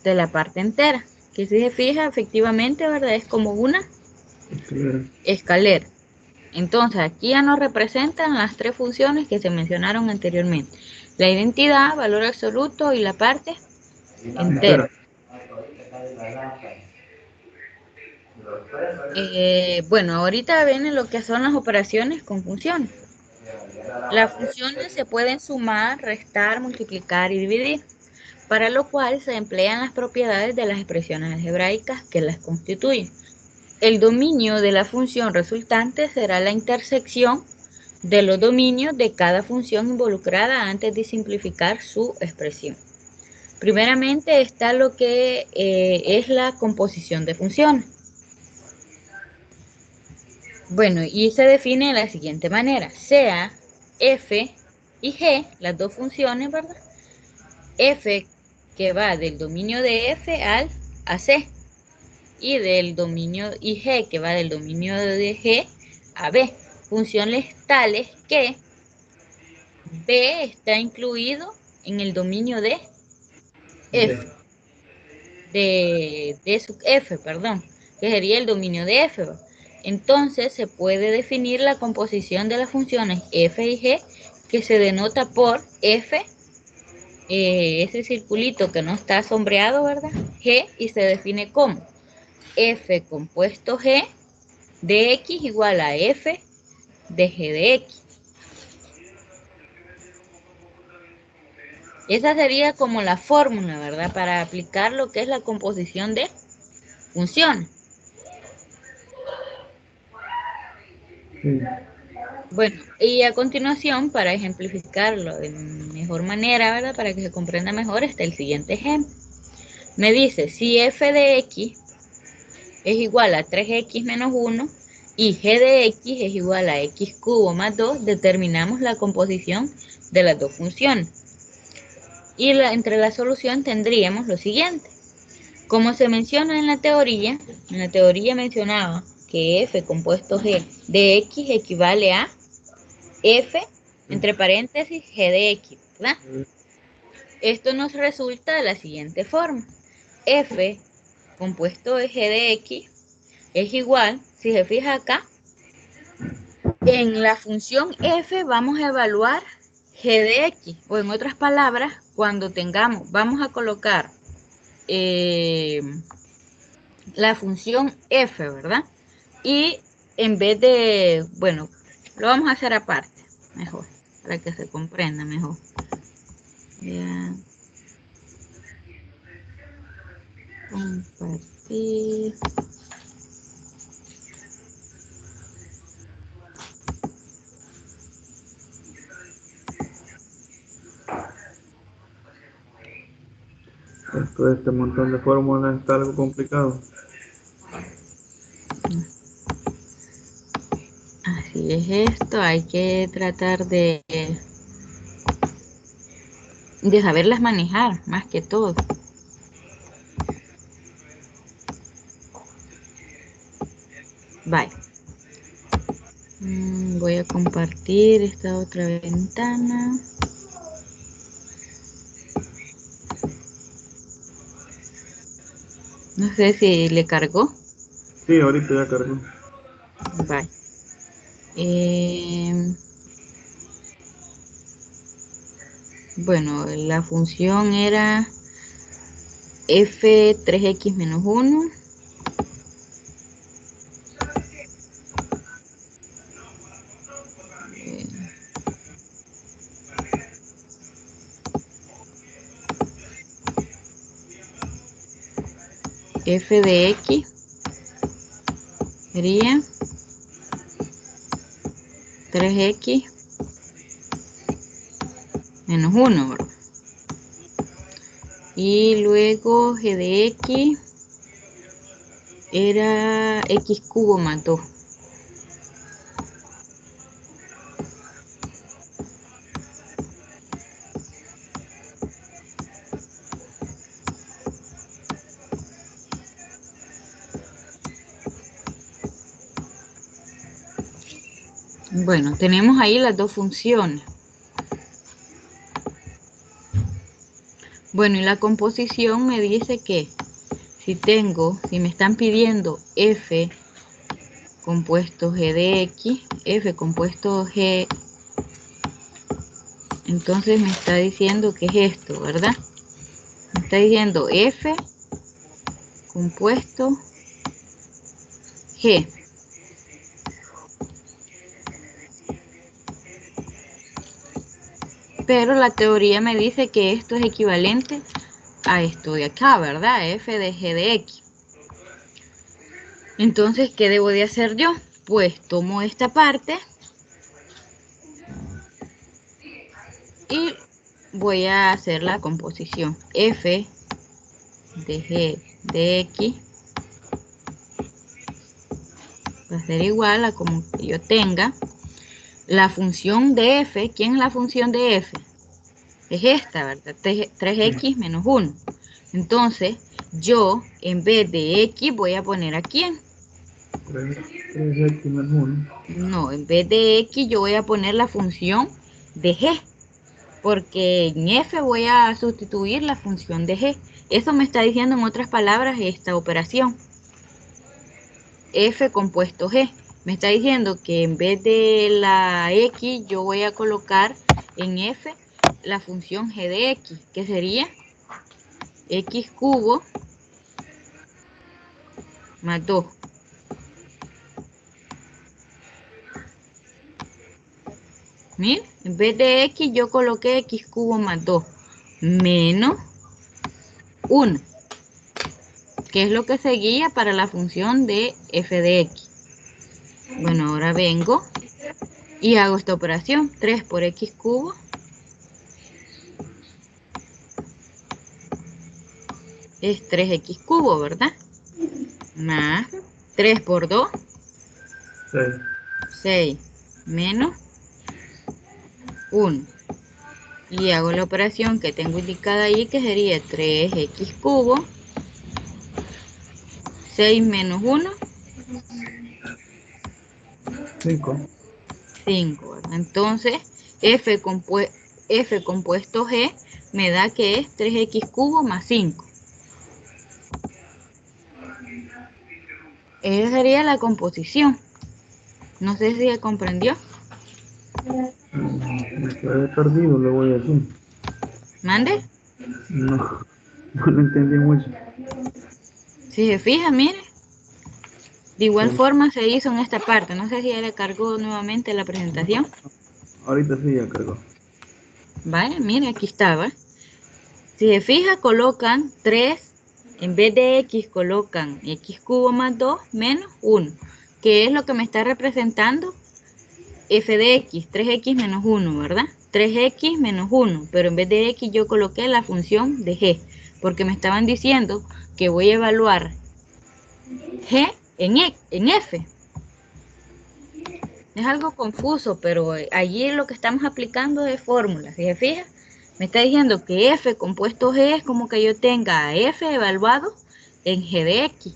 de la parte entera, que si se fija, efectivamente, ¿verdad? Es como una escalera. Entonces, aquí ya nos representan las tres funciones que se mencionaron anteriormente. La identidad, valor absoluto y la parte entera. Entera. Bueno, ahorita vienen lo que son las operaciones con funciones. Las funciones se pueden sumar, restar, multiplicar y dividir, para lo cual se emplean las propiedades de las expresiones algebraicas que las constituyen. El dominio de la función resultante será la intersección de los dominios de cada función involucrada antes de simplificar su expresión. Primeramente está lo que es la composición de funciones. Bueno, y se define de la siguiente manera. Sea f y g, las dos funciones, ¿verdad? F que va del dominio de f al a c y del dominio y g que va del dominio de g a b. Funciones tales que b está incluido en el dominio de f, de sub f, perdón, que sería el dominio de f. Entonces se puede definir la composición de las funciones f y g, que se denota por f, ese circulito que no está sombreado, ¿verdad? G, y se define como f compuesto g de x igual a f de g de x. Esa sería como la fórmula, ¿verdad? Para aplicar lo que es la composición de funciones. Sí. Bueno, y a continuación, para ejemplificarlo de mejor manera, ¿verdad? Para que se comprenda mejor, está el siguiente ejemplo. Me dice, si f de x es igual a 3x menos 1 y g de x es igual a x cubo más 2, determinamos la composición de las dos funciones. Y entre la solución tendríamos lo siguiente. Como se menciona en la teoría mencionaba que f compuesto g de x equivale a f, entre paréntesis, g de x, ¿verdad? Esto nos resulta de la siguiente forma. F compuesto de g de x es igual, si se fija acá, en la función f vamos a evaluar g de x, o en otras palabras, cuando tengamos, vamos a colocar la función f, ¿verdad? Y en vez de, bueno, lo vamos a hacer aparte, mejor, para que se comprenda mejor. Ya. Compartir. Esto de este montón de fórmulas está algo complicado. Así es esto, hay que tratar de saberlas manejar, más que todo. Bye. Voy a compartir esta otra ventana. No sé si le cargó. Sí, ahorita ya cargó. Bye. Bueno, la función era f3x menos 1 f de x sería 3x menos 1, ¿verdad? Y luego g de x era x cubo más 2. Bueno, tenemos ahí las dos funciones. Bueno, y la composición me dice que si me están pidiendo f compuesto g de x, f compuesto g, entonces me está diciendo que es esto, ¿verdad? Me está diciendo f compuesto g. Pero la teoría me dice que esto es equivalente a esto de acá, ¿verdad? F de g de x. Entonces, ¿qué debo de hacer yo? Pues tomo esta parte y voy a hacer la composición. F de g de x va a ser igual a como que yo tenga la función de f. ¿Quién es la función de f? Es esta, ¿verdad? 3x menos 1. Entonces, yo en vez de x voy a poner a quién. 3x menos 1. No, en vez de x yo voy a poner la función de g. Porque en f voy a sustituir la función de g. Eso me está diciendo en otras palabras esta operación. F compuesto g. Me está diciendo que en vez de la x yo voy a colocar en f la función g de x, que sería x cubo más 2. Miren, en vez de x yo coloqué x cubo más 2 menos 1, que es lo que seguía para la función de f de x. Bueno, ahora vengo y hago esta operación. 3 por x cubo es 3x cubo, ¿verdad? Más 3 por 2, 6. 6, menos 1. Y hago la operación que tengo indicada ahí, que sería 3x cubo, 6 menos 1, 5. 5, ¿verdad? Entonces, f compuesto g me da que es 3x cubo más 5. Esa sería la composición. No sé si se comprendió. Me quedé perdido, le voy a decir. Mande. No, no lo entendí mucho. Si se fija, mire. De igual Como- forma se hizo en esta parte. No sé si ya le cargó nuevamente la presentación. Ahorita sí ya cargó. Vaya, mire, aquí estaba. Si se fija, colocan 3, en vez de x, colocan x cubo más 2 menos 1, que es lo que me está representando f de x, 3x menos 1, ¿verdad? 3x menos 1, pero en vez de x yo coloqué la función de g, porque me estaban diciendo que voy a evaluar g en f. Es algo confuso, pero allí lo que estamos aplicando es fórmulas. Si se fija, me está diciendo que f compuesto g es como que yo tenga a f evaluado en g de x.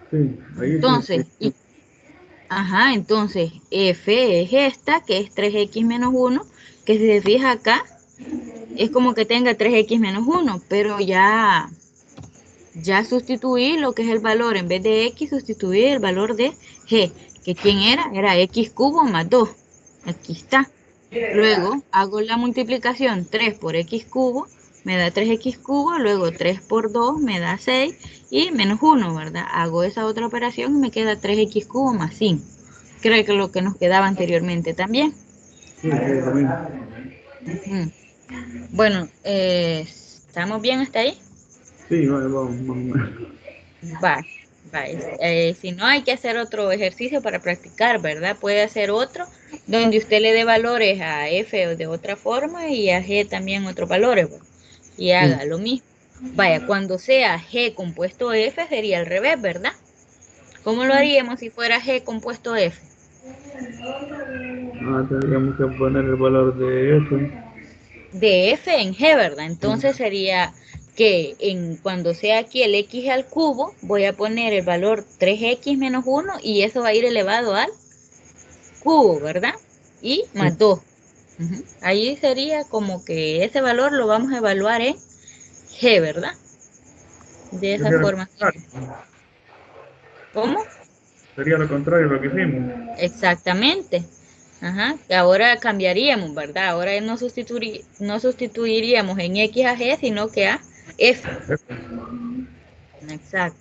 Sí, ahí Entonces, sí. entonces f es esta, que es 3x menos 1, que si se fija acá, es como que tenga 3x menos 1, pero ya sustituí lo que es el valor, en vez de x, sustituí el valor de g, que ¿quién era? Era x cubo más 2. Aquí está. Luego hago la multiplicación 3 por x cubo, me da 3x cubo, luego 3 por 2 me da 6 y menos 1, ¿verdad? Hago esa otra operación y me queda 3x cubo más 5. Creo que lo que nos quedaba anteriormente también. Sí, sí, también. Ujú. Bueno, ¿estamos bien hasta ahí? Sí, vale, vamos, más o menos. Va, va. Si no, hay que hacer otro ejercicio para practicar, ¿verdad? Puede hacer otro donde usted le dé valores a f de otra forma y a g también otros valores, ¿verdad? Y Sí. haga lo mismo. Vaya, cuando sea g compuesto f sería al revés, ¿verdad? ¿Cómo lo haríamos si fuera g compuesto f? Tendríamos que poner el valor de f. De f en g, ¿verdad? Sí. Entonces sería que cuando sea aquí el x al cubo, voy a poner el valor 3x menos 1 y eso va a ir elevado al cubo, ¿verdad? Y Sí. más 2. Ahí sería como que ese valor lo vamos a evaluar en g, ¿verdad? De esa Sería lo forma. contrario. ¿Cómo? Sería lo contrario de lo que hicimos. Exactamente. Ajá. Que ahora cambiaríamos, ¿verdad? Ahora no sustituiríamos en x a g, sino que a f. Exacto.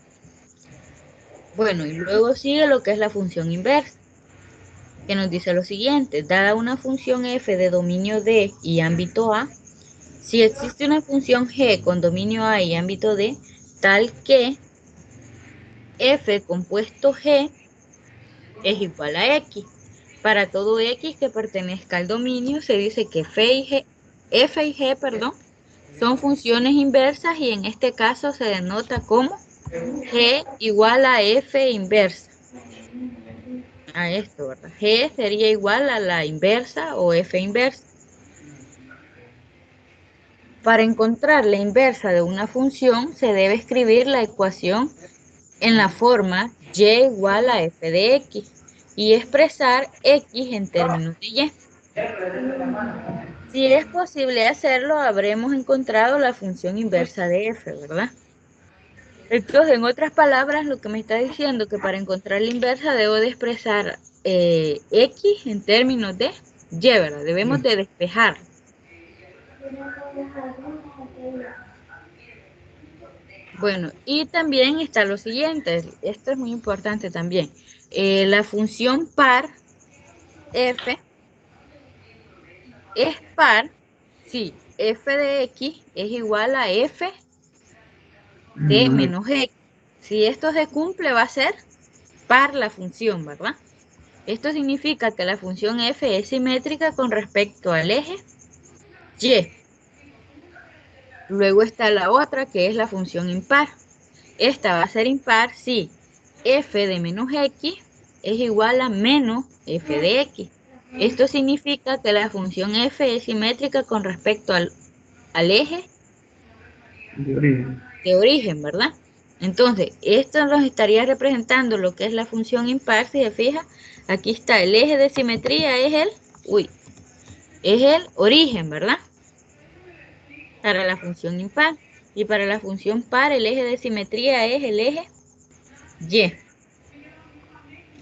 Bueno, y luego sigue lo que es la función inversa, que nos dice lo siguiente: dada una función f de dominio D y ámbito A, si existe una función g con dominio A y ámbito D, tal que f compuesto g es igual a x. Para todo x que pertenezca al dominio, se dice que f y g, perdón, son funciones inversas y en este caso se denota como g igual a f inversa. A esto, ¿verdad? G sería igual a la inversa o f inversa. Para encontrar la inversa de una función, se debe escribir la ecuación en la forma y igual a f de x y expresar x en términos de y. Si es posible hacerlo, habremos encontrado la función inversa de f, ¿verdad? Entonces, en otras palabras, lo que me está diciendo que para encontrar la inversa debo de expresar x en términos de y, ¿verdad? Debemos Sí. de despejar. Bueno, y también está lo siguiente, esto es muy importante también. La función par f es par si f de x es igual a f de Menos menos x. Si esto se cumple, va a ser par la función, ¿verdad? Esto significa que la función f es simétrica con respecto al eje y. Luego está la otra, que es la función impar. Esta va a ser impar si f de menos x es igual a menos f de x. Esto significa que la función f es simétrica con respecto al eje de origen. de origen, ¿verdad? Entonces, esto nos estaría representando lo que es la función impar. Si se fija, aquí está el eje de simetría, es el origen, ¿verdad? Para la función impar. Y para la función par, el eje de simetría es el eje y.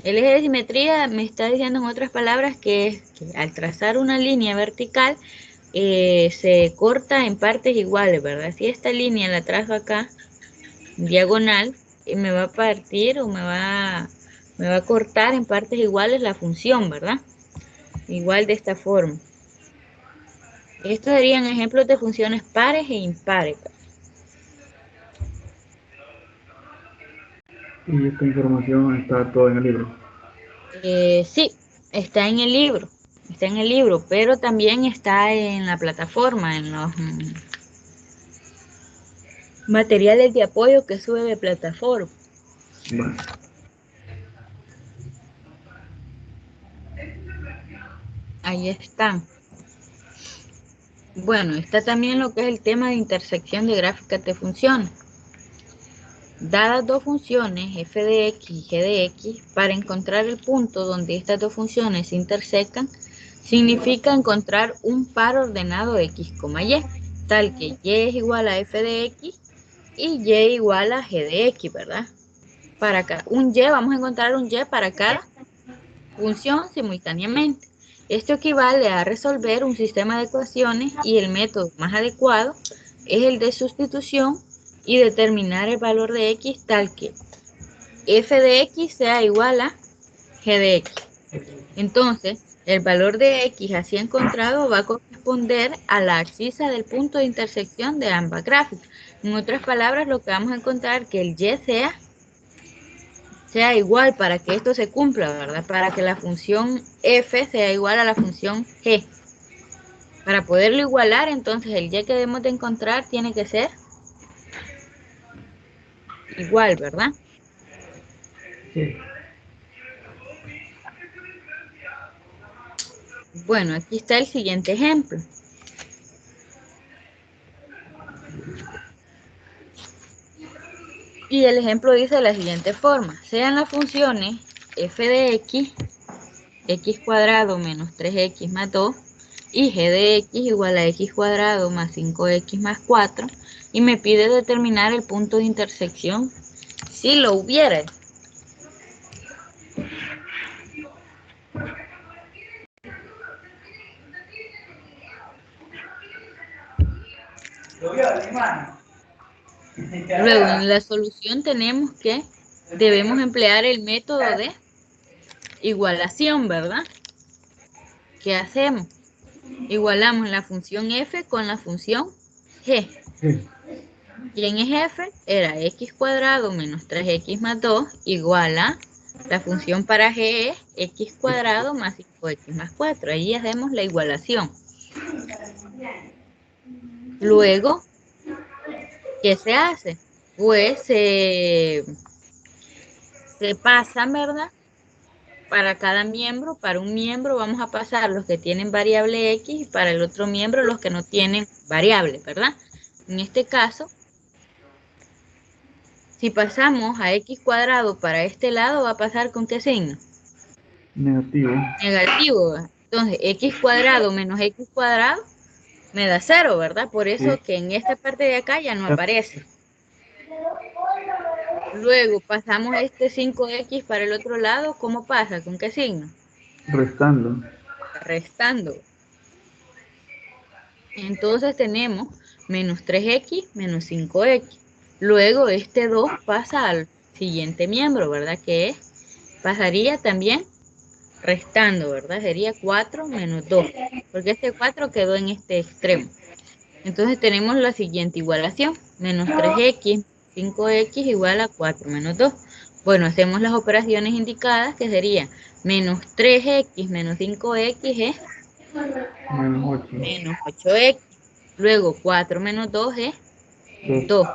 El eje de simetría me está diciendo en otras palabras que al trazar una línea vertical se corta en partes iguales, ¿verdad? Si esta línea la trazo acá, diagonal, me va a partir o me va a cortar en partes iguales la función, ¿verdad? Igual de esta forma. Estos serían ejemplos de funciones pares e impares. Y esta información está toda en el libro. Sí, está en el libro. Está en el libro, pero también está en la plataforma, en los materiales de apoyo que sube de plataforma. Bueno, Ahí están. Bueno, está también lo que es el tema de intersección de gráficas de funciones. Dadas dos funciones f de x y g de x, para encontrar el punto donde estas dos funciones se intersecan, significa encontrar un par ordenado x, y, tal que y es igual a f de x y y igual a g de x, ¿verdad? Para un y, vamos a encontrar un y para cada función simultáneamente. Esto equivale a resolver un sistema de ecuaciones y el método más adecuado es el de sustitución y determinar el valor de x tal que f de x sea igual a g de x. Entonces, el valor de x así encontrado va a corresponder a la abscisa del punto de intersección de ambas gráficas. En otras palabras, lo que vamos a encontrar es que el y sea igual para que esto se cumpla, ¿verdad? Para que la función f sea igual a la función g. Para poderlo igualar, entonces el y que debemos de encontrar tiene que ser igual, ¿verdad? Sí. Bueno, aquí está el siguiente ejemplo. Y el ejemplo dice de la siguiente forma. Sean las funciones f de x cuadrado menos 3x más 2, y g de x igual a x cuadrado más 5x más 4, y me pide determinar el punto de intersección si lo hubiera. Luego, en la solución tenemos que debemos emplear el método de igualación, ¿verdad? ¿Qué hacemos? Igualamos la función f con la función g. Sí. ¿Quién es f? Era x cuadrado menos 3x más 2 igual a la función para g es x cuadrado más 5x más 4. Ahí hacemos la igualación. Luego, ¿qué se hace? Pues se pasan, ¿verdad? Para cada miembro, para un miembro vamos a pasar los que tienen variable x y para el otro miembro los que no tienen variable, ¿verdad? En este caso, si pasamos a x cuadrado para este lado, ¿va a pasar con qué signo? Negativo. Negativo, ¿verdad? Entonces, x cuadrado menos x cuadrado me da 0, ¿verdad? Por eso Sí. que en esta parte de acá ya no aparece. Luego pasamos este 5x para el otro lado, ¿cómo pasa? ¿Con qué signo? Restando. Restando. Entonces tenemos menos 3x menos 5x. Luego este 2 pasa al siguiente miembro, ¿verdad? Que es, pasaría también restando, ¿verdad? Sería 4 menos 2, porque este 4 quedó en este extremo. Entonces tenemos la siguiente igualación, menos 3x, 5x igual a 4 menos 2. Bueno, hacemos las operaciones indicadas, que sería menos 3x menos 5x es Menos 8. menos 8x. Luego 4 menos 2 es 2.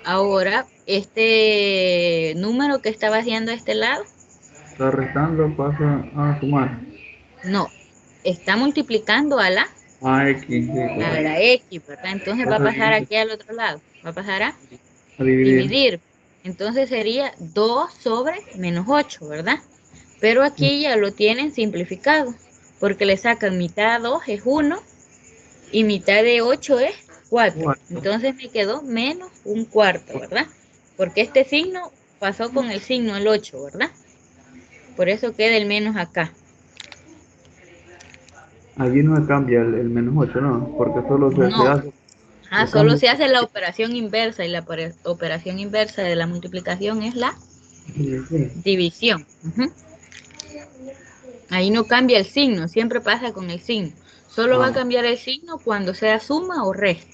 Ahora, este número que estaba haciendo a este lado, Está restando, pasa a sumar. no, está multiplicando A X, sí, a correcto. la x, ¿verdad? Entonces va a Pasa a pasar dividir. aquí al otro lado, va a pasar a A dividir. dividir. Entonces sería 2 sobre menos 8, ¿verdad? Pero Sí. aquí ya lo tienen simplificado, porque le sacan mitad a 2 es 1 y mitad de 8 es 4. 4. Entonces me quedó menos un cuarto, ¿verdad? Porque este signo pasó con el signo el 8, ¿verdad? Por eso queda el menos acá. Allí no se cambia el menos 8, ¿no? Porque solo se No, hace, lo solo cambia. se hace la operación inversa y la operación inversa de la multiplicación es la Sí. división. Ahí no cambia el signo, siempre pasa con el signo. Solo va a Ah, cambiar el signo cuando sea suma o resta.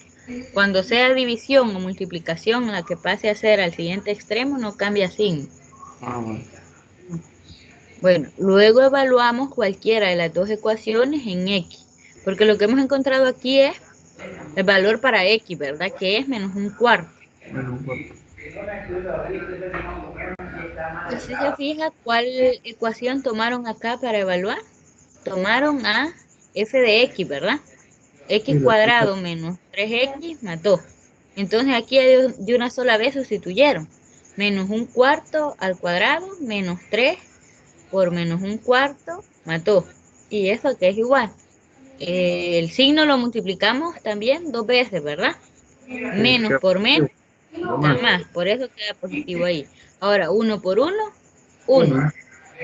Cuando sea división o multiplicación, la que pase a ser al siguiente extremo no cambia signo. bueno. Bueno, luego evaluamos cualquiera de las dos ecuaciones en x, porque lo que hemos encontrado aquí es el valor para x, ¿verdad? Que es menos un cuarto. Menos un cuarto. Si se fija, ¿cuál ecuación tomaron acá para evaluar? Tomaron a f de x, ¿verdad? Sí, X la primera. cuadrado menos 3x más 2. Entonces aquí de una sola vez sustituyeron. Menos un cuarto al cuadrado menos 3 por menos un cuarto más 2. Y eso que es igual. El signo lo multiplicamos también dos veces, ¿verdad? Sí, Menos queda por menos positivo. Lo da más. más. Por eso queda positivo ahí. Ahora, 1 por 1, 1. Uno.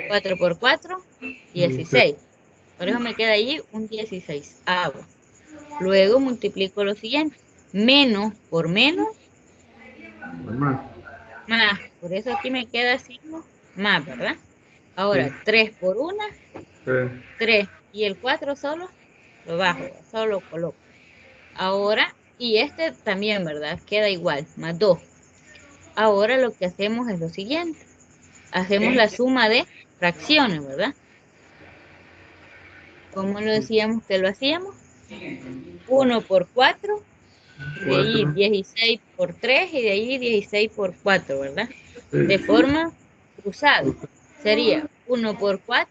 4 por 4, Dice, 16. Por eso me queda ahí un 16avo. Luego multiplico lo siguiente. Menos por menos, Más. más. Por eso aquí me queda signo más, ¿verdad? Ahora, Sí. 3 por 1, 3. 3. Y el 4 solo lo bajo, solo lo coloco. Ahora, y este también, ¿verdad? Queda igual, más 2. Ahora lo que hacemos es lo siguiente. Hacemos la suma de fracciones, ¿verdad? ¿Cómo lo decíamos que lo hacíamos? 1 por 4, y de ahí 4. 16 por 3, y de ahí 16 por 4, ¿verdad? De 6. forma cruzada. Sería 1 por 4,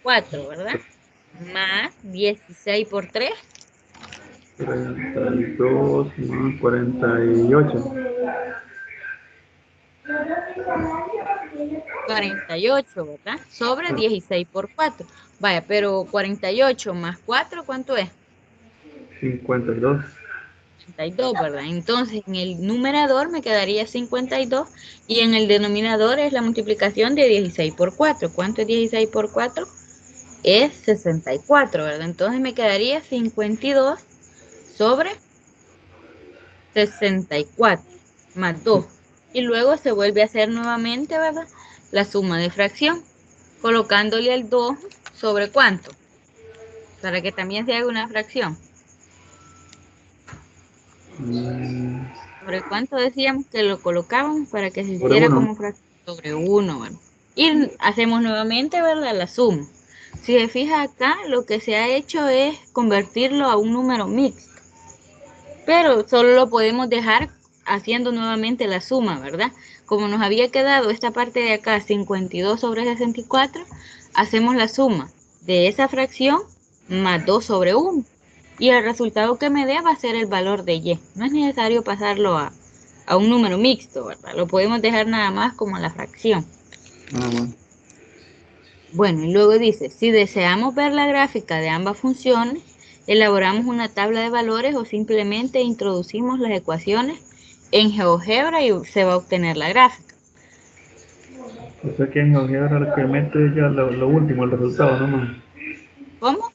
4, ¿verdad? Más 16 por 3, 32 más 48. 48, ¿verdad? Sobre 16 por 4. Vaya, pero 48 más 4, ¿cuánto es? 52. 52, ¿verdad? Entonces, en el numerador me quedaría 52 y en el denominador es la multiplicación de 16 por 4. ¿Cuánto es 16 por 4? Es 64, ¿verdad? Entonces me quedaría 52 sobre 64 más 2. Y luego se vuelve a hacer nuevamente, ¿verdad? La suma de fracción, colocándole el 2 sobre ¿cuánto? Para que también se haga una fracción. ¿Sobre cuánto decíamos que lo colocábamos para que se Sobre hiciera 1. como fracción? Sobre 1, ¿verdad? Y hacemos nuevamente, ¿verdad? La suma. Si se fija acá, lo que se ha hecho es convertirlo a un número mixto. Pero solo lo podemos dejar haciendo nuevamente la suma, ¿verdad? Como nos había quedado esta parte de acá, 52 sobre 64, hacemos la suma de esa fracción más 2 sobre 1. Y el resultado que me dé va a ser el valor de y. No es necesario pasarlo a un número mixto, ¿verdad? Lo podemos dejar nada más como la fracción. Bueno, y luego dice, si deseamos ver la gráfica de ambas funciones, elaboramos una tabla de valores o simplemente introducimos las ecuaciones en GeoGebra y se va a obtener la gráfica. O sea que en GeoGebra lo que mete es ya lo último, el resultado nomás. ¿Cómo?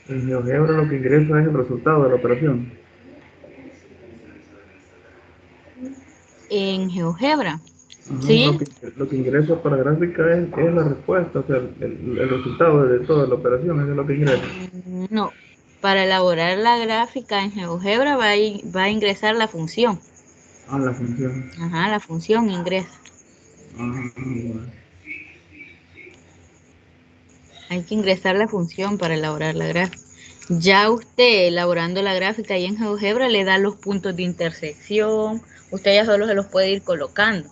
En GeoGebra lo que ingresa es el resultado de la operación. En GeoGebra. Ajá, Sí, lo que ingresa para gráfica es la respuesta, o sea, el resultado de toda la operación, eso es lo que ingresa. no. Para elaborar la gráfica en GeoGebra va a ingresar la función. Ah, la función. Ajá, la función ingresa. Ah, bueno. Hay que ingresar la función para elaborar la gráfica. Ya usted elaborando la gráfica y en GeoGebra le da los puntos de intersección. Usted ya solo se los puede ir colocando,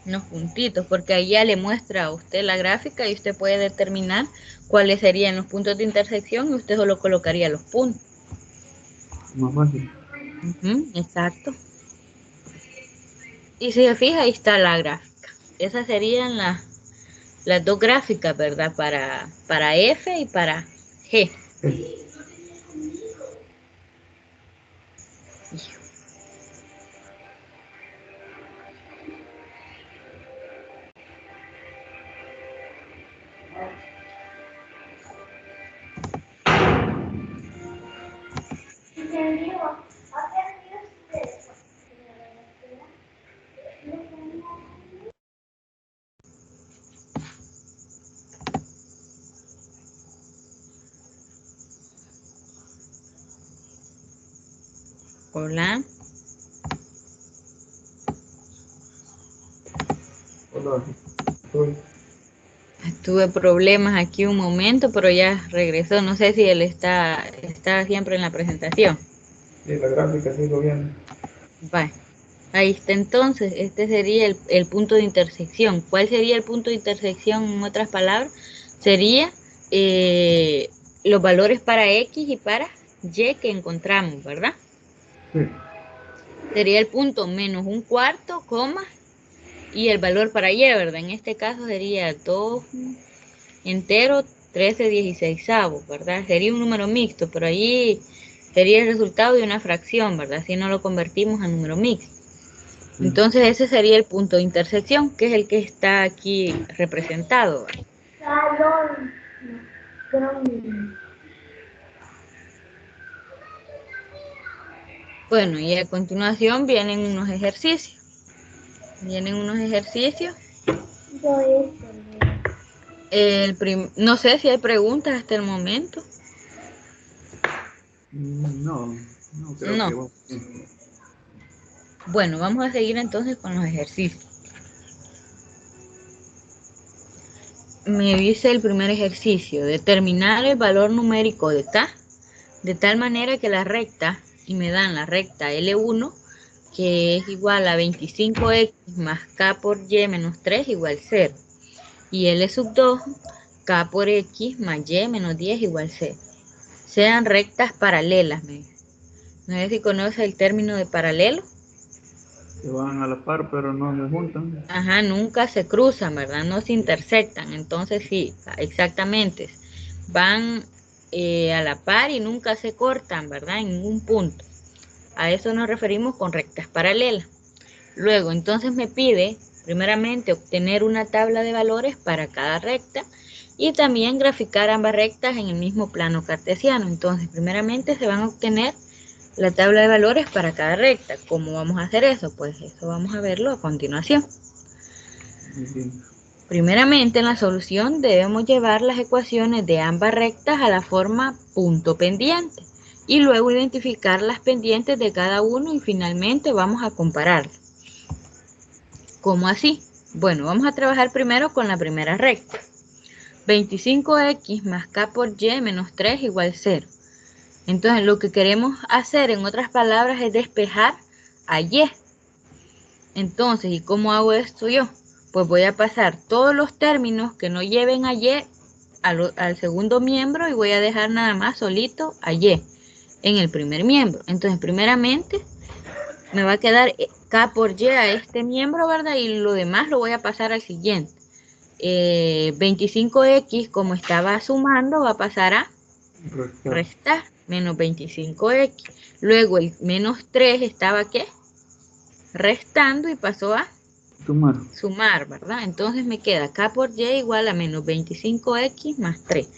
unos puntitos, porque ahí ya le muestra a usted la gráfica y usted puede determinar cuáles serían los puntos de intersección y usted solo colocaría los puntos. Más fácil. Exacto. Y si se fija, ahí está la gráfica. Esas serían las dos gráficas, ¿verdad? Para F y para G. Hola. Hola, estoy. Tuve problemas aquí un momento, pero ya regresó. No sé si él está siempre en la presentación. Sí, la gráfica sigo viendo. Vale. Ahí está entonces. Este sería el punto de intersección. ¿Cuál sería el punto de intersección en otras palabras? Sería eh, los valores para X y para Y que encontramos, ¿verdad? Sí. Sería el punto menos un cuarto, coma, y el valor para Y, ¿verdad? En este caso sería 2 entero 13/16, ¿verdad? Sería un número mixto, pero allí sería el resultado de una fracción, ¿verdad? Si no lo convertimos a número mixto. Sí. Entonces ese sería el punto de intersección, que es el que está aquí representado, ¿verdad? Bueno, y a continuación vienen unos ejercicios. No sé si hay preguntas hasta el momento. No, creo que vamos bien. Bueno, vamos a seguir entonces con los ejercicios. Me dice el primer ejercicio, determinar el valor numérico de K, de tal manera que la recta, y me dan la recta L1, que es igual a 25x más K por Y menos 3 igual 0. Y L2, K por X más Y menos 10 igual 0. Sean rectas paralelas. No sé si conoce el término de paralelo. Que van a la par, pero no se juntan. Ajá, nunca se cruzan, ¿verdad? No se intersectan. Entonces sí, exactamente. Van a la par y nunca se cortan, ¿verdad? En ningún punto. A eso nos referimos con rectas paralelas. Luego, entonces me pide, primeramente, obtener una tabla de valores para cada recta y también graficar ambas rectas en el mismo plano cartesiano. Entonces, primeramente se van a obtener la tabla de valores para cada recta. ¿Cómo vamos a hacer eso? Pues eso vamos a verlo a continuación. Primeramente, en la solución debemos llevar las ecuaciones de ambas rectas a la forma punto pendiente y luego identificar las pendientes de cada uno y finalmente vamos a compararlas. ¿Cómo así? Bueno, vamos a trabajar primero con la primera recta. 25x más k por y menos 3 igual 0. Entonces, lo que queremos hacer, en otras palabras, es despejar a y. Entonces, ¿y cómo hago esto yo? Pues voy a pasar todos los términos que no lleven a y al segundo miembro y voy a dejar nada más solito a y en el primer miembro. Entonces, primeramente, me va a quedar k por y a este miembro, ¿verdad? Y lo demás lo voy a pasar al siguiente. 25x, como estaba sumando, va a pasar a restar, menos 25x. Luego el menos 3 estaba, ¿qué? Restando y pasó a sumar, ¿verdad? Entonces me queda k por y igual a menos 25x más 3.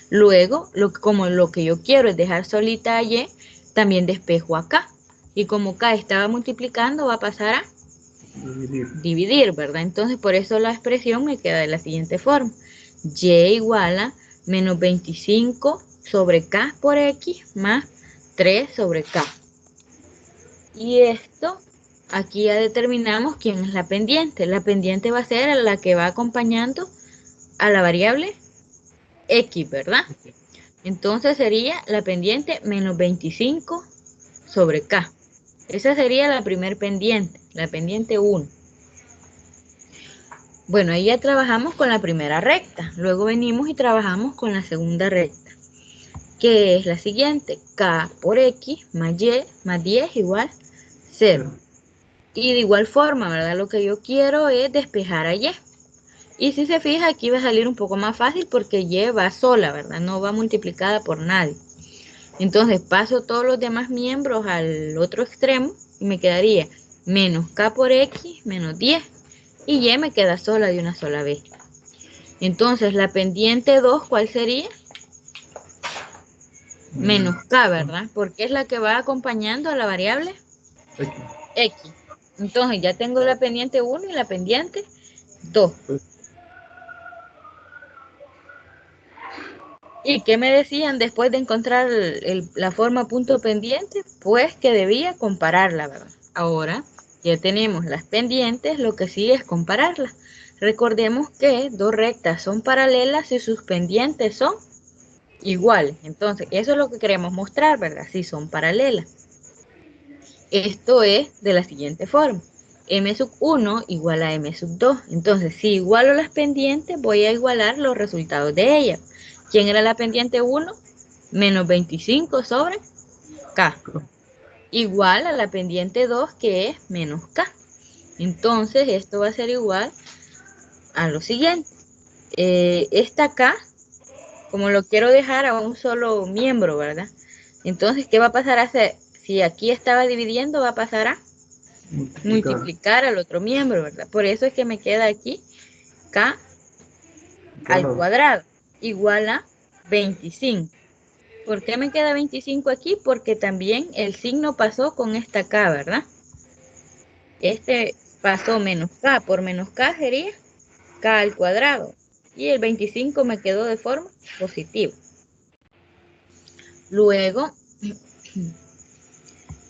Luego, como lo que yo quiero es dejar solita a y, también despejo acá. Y como k estaba multiplicando, va a pasar a dividir, ¿verdad? Entonces, por eso la expresión me queda de la siguiente forma. Y igual a menos 25 sobre k por x más 3 sobre k. Y esto, aquí ya determinamos quién es la pendiente. La pendiente va a ser la que va acompañando a la variable x, ¿verdad? Entonces sería la pendiente menos 25 sobre k. Esa sería la primer pendiente, la pendiente 1. Bueno, ahí ya trabajamos con la primera recta. Luego venimos y trabajamos con la segunda recta, que es la siguiente. K por X más Y más 10 igual 0. Y de igual forma, ¿verdad? Lo que yo quiero es despejar a Y. Y si se fija, aquí va a salir un poco más fácil porque Y va sola, ¿verdad? No va multiplicada por nadie. Entonces paso todos los demás miembros al otro extremo y me quedaría menos K por X menos 10. Y Y me queda sola de una sola vez. Entonces, la pendiente 2, ¿cuál sería? Menos K, ¿verdad? Porque es la que va acompañando a la variable X. Entonces, ya tengo la pendiente 1 y la pendiente 2. ¿Y qué me decían después de encontrar la forma punto pendiente? Pues que debía compararla, ¿verdad? Ahora ya tenemos las pendientes, lo que sigue es compararlas. Recordemos que dos rectas son paralelas y sus pendientes son iguales. Entonces, eso es lo que queremos mostrar, ¿verdad? Si son paralelas. Esto es de la siguiente forma. M sub 1 igual a M sub 2. Entonces, si igualo las pendientes, voy a igualar los resultados de ellas. ¿Quién era la pendiente 1? Menos 25 sobre K. Igual a la pendiente 2, que es menos K. Entonces, esto va a ser igual a lo siguiente. Esta K, como lo quiero dejar a un solo miembro, ¿verdad? Entonces, ¿qué va a pasar a hacer? Si aquí estaba dividiendo, va a pasar a multiplicar al otro miembro, ¿verdad? Por eso es que me queda aquí K al cuadrado igual a 25. ¿Por qué me queda 25 aquí? Porque también el signo pasó con esta K, ¿verdad? Este pasó menos K, por menos K sería K al cuadrado. Y el 25 me quedó de forma positiva. Luego,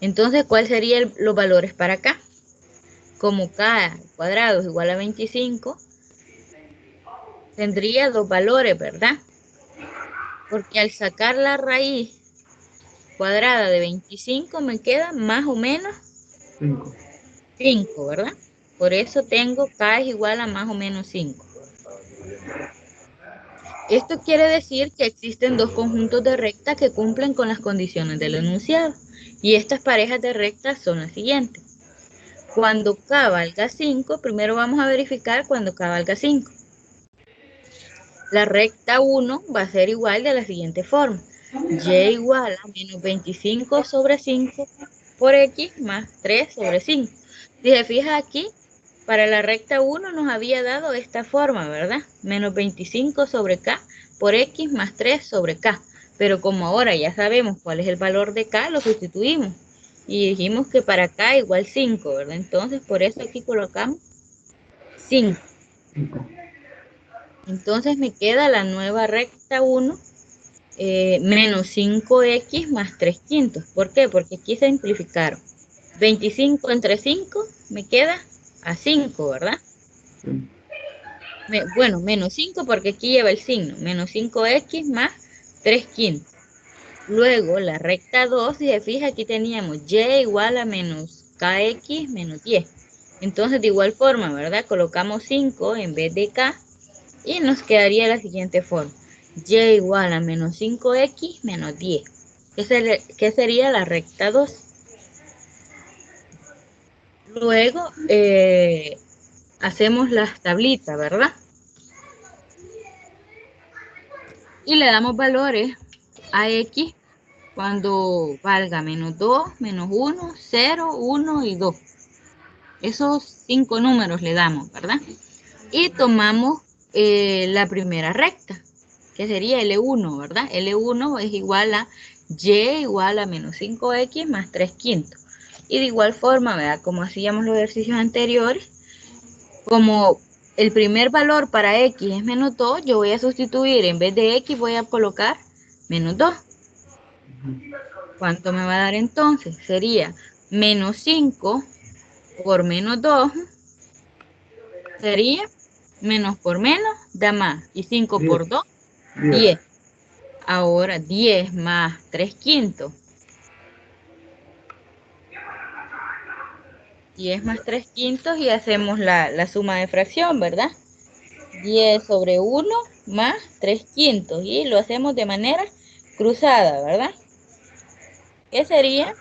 entonces, ¿cuáles serían los valores para acá? Como K al cuadrado es igual a 25, tendría dos valores, ¿verdad? Porque al sacar la raíz cuadrada de 25 me queda más o menos 5. 5, ¿verdad? Por eso tengo K es igual a más o menos 5. Esto quiere decir que existen dos conjuntos de rectas que cumplen con las condiciones del enunciado. Y estas parejas de rectas son las siguientes. Cuando K valga 5, primero vamos a verificar cuando K valga 5. La recta 1 va a ser igual de la siguiente forma. Y igual a menos 25 sobre 5 por X más 3 sobre 5. Si se fija aquí, para la recta 1 nos había dado esta forma, ¿verdad? Menos 25 sobre K por X más 3 sobre K. Pero como ahora ya sabemos cuál es el valor de K, lo sustituimos. Y dijimos que para K igual 5, ¿verdad? Entonces, por eso aquí colocamos 5. Entonces me queda la nueva recta 1 menos 5x más 3 quintos. ¿Por qué? Porque aquí se simplificaron. 25 entre 5 me queda a 5, ¿verdad? Sí. Bueno, menos 5 porque aquí lleva el signo. Menos 5x más 3 quintos. Luego la recta 2, si se fija, aquí teníamos y igual a menos kx menos 10. Entonces de igual forma, ¿verdad? Colocamos 5 en vez de k y nos quedaría la siguiente forma. Y igual a menos 5x menos 10. ¿Qué sería la recta 2? Luego hacemos las tablitas, ¿verdad? Y le damos valores a x cuando valga menos 2, menos 1, 0, 1 y 2. Esos 5 números le damos, ¿verdad? Y tomamos la primera recta, que sería L1, ¿verdad? L1 es igual a y igual a menos 5x más 3 quintos. Y de igual forma, ¿verdad? Como hacíamos los ejercicios anteriores, como el primer valor para x es menos 2, yo voy a sustituir, en vez de x voy a colocar menos 2. ¿Cuánto me va a dar entonces? Sería menos 5 por menos 2, sería menos por menos, da más. Y 5 10. por 2, 10. 10. Ahora 10 más 3 quintos. 10 más 3 quintos y hacemos la suma de fracción, ¿verdad? 10 sobre 1 más 3 quintos. Y lo hacemos de manera cruzada, ¿verdad? ¿Qué sería?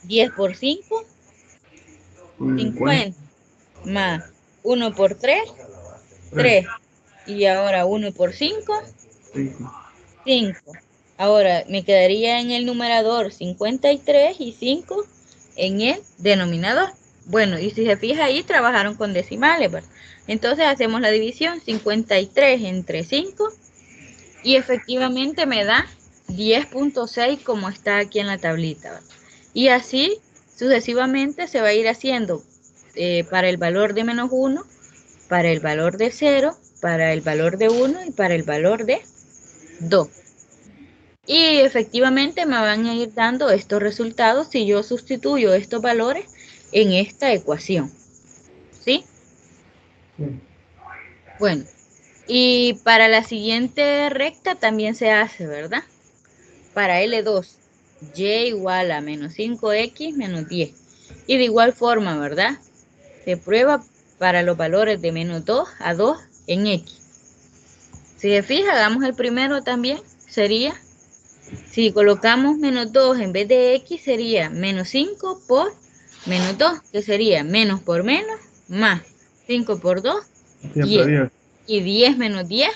10 por 5, 50. Más 1 por 3, 3. Y ahora 1 por 5, 5. Ahora me quedaría en el numerador 53 y 5 en el denominador. Bueno, y si se fija ahí, trabajaron con decimales, ¿verdad? Entonces hacemos la división 53 entre 5 y efectivamente me da 10.6 como está aquí en la tablita, ¿verdad? Y así sucesivamente se va a ir haciendo para el valor de menos 1, para el valor de 0, para el valor de 1 y para el valor de 2. Y efectivamente me van a ir dando estos resultados si yo sustituyo estos valores en esta ecuación. ¿Sí? Sí. Bueno, y para la siguiente recta también se hace, ¿verdad? Para L2, y igual a menos 5x menos 10. Y de igual forma, ¿verdad? Se prueba para los valores de menos 2 a 2 en x. Si se fija, hagamos el primero también, sería, si colocamos menos 2 en vez de x, sería menos 5 por menos 2, que sería menos por menos, más 5 por 2, Siempre 10. 10. Y 10 menos 10,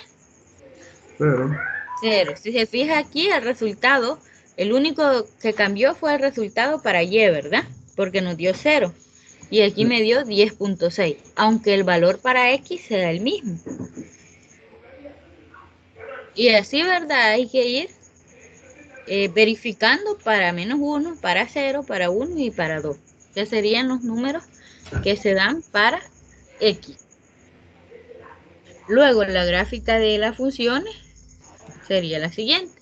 0. 0. Si se fija aquí, el resultado, el único que cambió fue el resultado para y, ¿verdad? Porque nos dio 0. Y aquí me dio 10.6, aunque el valor para x sea el mismo. Y así, ¿verdad? Hay que ir verificando para -1, para 0, para 1 y para 2, que serían los números que se dan para X. Luego, la gráfica de las funciones sería la siguiente.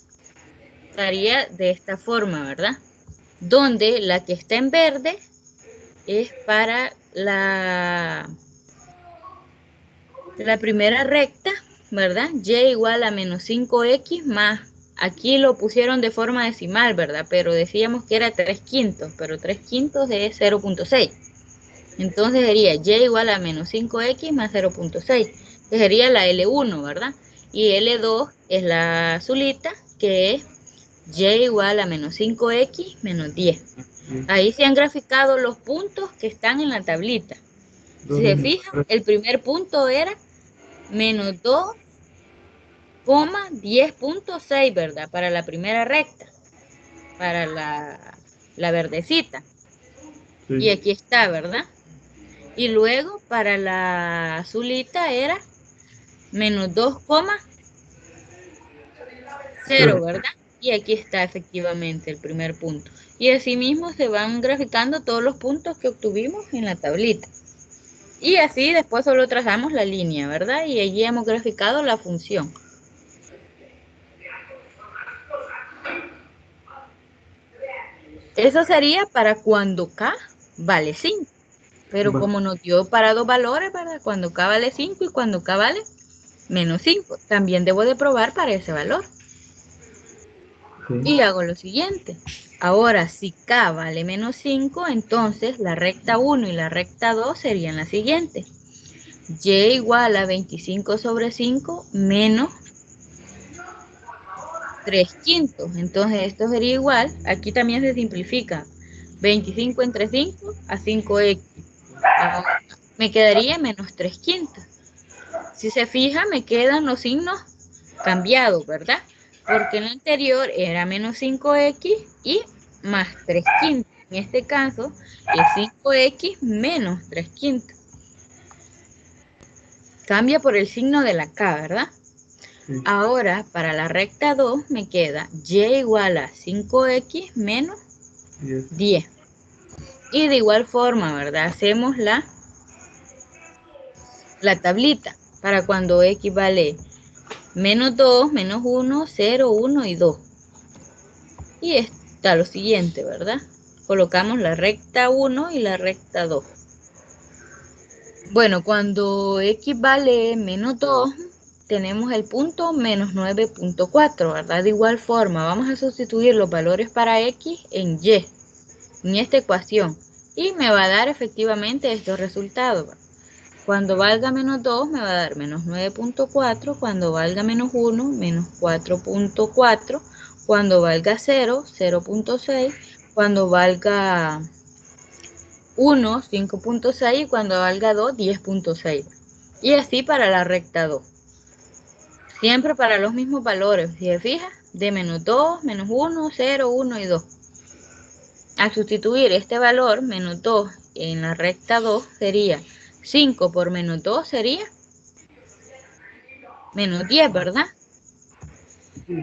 Estaría de esta forma, ¿verdad? Donde la que está en verde es para la primera recta, ¿verdad? Y igual a menos 5x más, aquí lo pusieron de forma decimal, ¿verdad? Pero decíamos que era 3/5, pero 3/5 es 0.6. Entonces sería y igual a menos 5x más 0.6, que sería la L1, ¿verdad? Y L2 es la azulita, que es y igual a menos 5x menos 10. Ahí se han graficado los puntos que están en la tablita. Si se fijan, el primer punto era menos 2,10.6, ¿verdad? Para la primera recta, para la verdecita. Sí. Y aquí está, ¿verdad? Y luego para la azulita era menos 2,0, ¿verdad? Y aquí está efectivamente el primer punto. Y así mismo se van graficando todos los puntos que obtuvimos en la tablita. Y así después solo trazamos la línea, ¿verdad? Y allí hemos graficado la función. Eso sería para cuando K vale 5. Pero como nos dio para dos valores, ¿verdad? Cuando K vale 5 y cuando K vale menos 5. También debo de probar para ese valor. Sí. Y hago lo siguiente. Ahora, si K vale menos 5, entonces la recta 1 y la recta 2 serían las siguientes. Y igual a 25 sobre 5 menos 3/5. Entonces esto sería igual. Aquí también se simplifica. 25 entre 5 a 5x. Ahora, me quedaría menos 3/5. Si se fija, me quedan los signos cambiados, ¿verdad? Porque en el anterior era menos 5x y más 3/5. En este caso es 5x menos 3/5. Cambia por el signo de la K, ¿verdad? Sí. Ahora, para la recta 2 me queda y igual a 5x menos 10. Y de igual forma, ¿verdad? Hacemos la tablita para cuando x vale menos 2, menos 1, 0, 1 y 2. Y está lo siguiente, ¿verdad? Colocamos la recta 1 y la recta 2. Bueno, cuando x vale menos 2, tenemos el punto menos 9.4, ¿verdad? De igual forma, vamos a sustituir los valores para x en y, en esta ecuación. Y me va a dar efectivamente estos resultados. Cuando valga menos 2 me va a dar menos 9.4, cuando valga menos 1, menos 4.4, cuando valga 0, 0.6, cuando valga 1, 5.6 y cuando valga 2, 10.6. Y así para la recta 2. Siempre para los mismos valores, si se fija, de menos 2, menos 1, 0, 1 y 2. Al sustituir este valor, menos 2, en la recta 2 sería 5 por menos 2 sería menos 10, ¿verdad? Sí,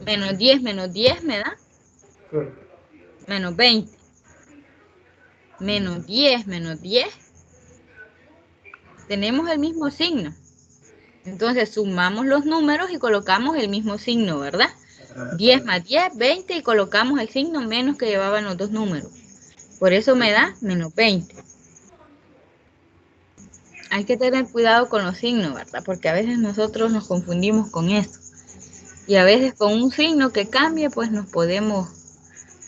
menos 10 me da menos 20. Menos 10, tenemos el mismo signo. Entonces sumamos los números y colocamos el mismo signo, ¿verdad? 10 más 10, 20 y colocamos el signo menos que llevaban los dos números. Por eso me da menos 20. Hay que tener cuidado con los signos, ¿verdad? Porque a veces nosotros nos confundimos con eso. Y a veces con un signo que cambie, pues nos podemos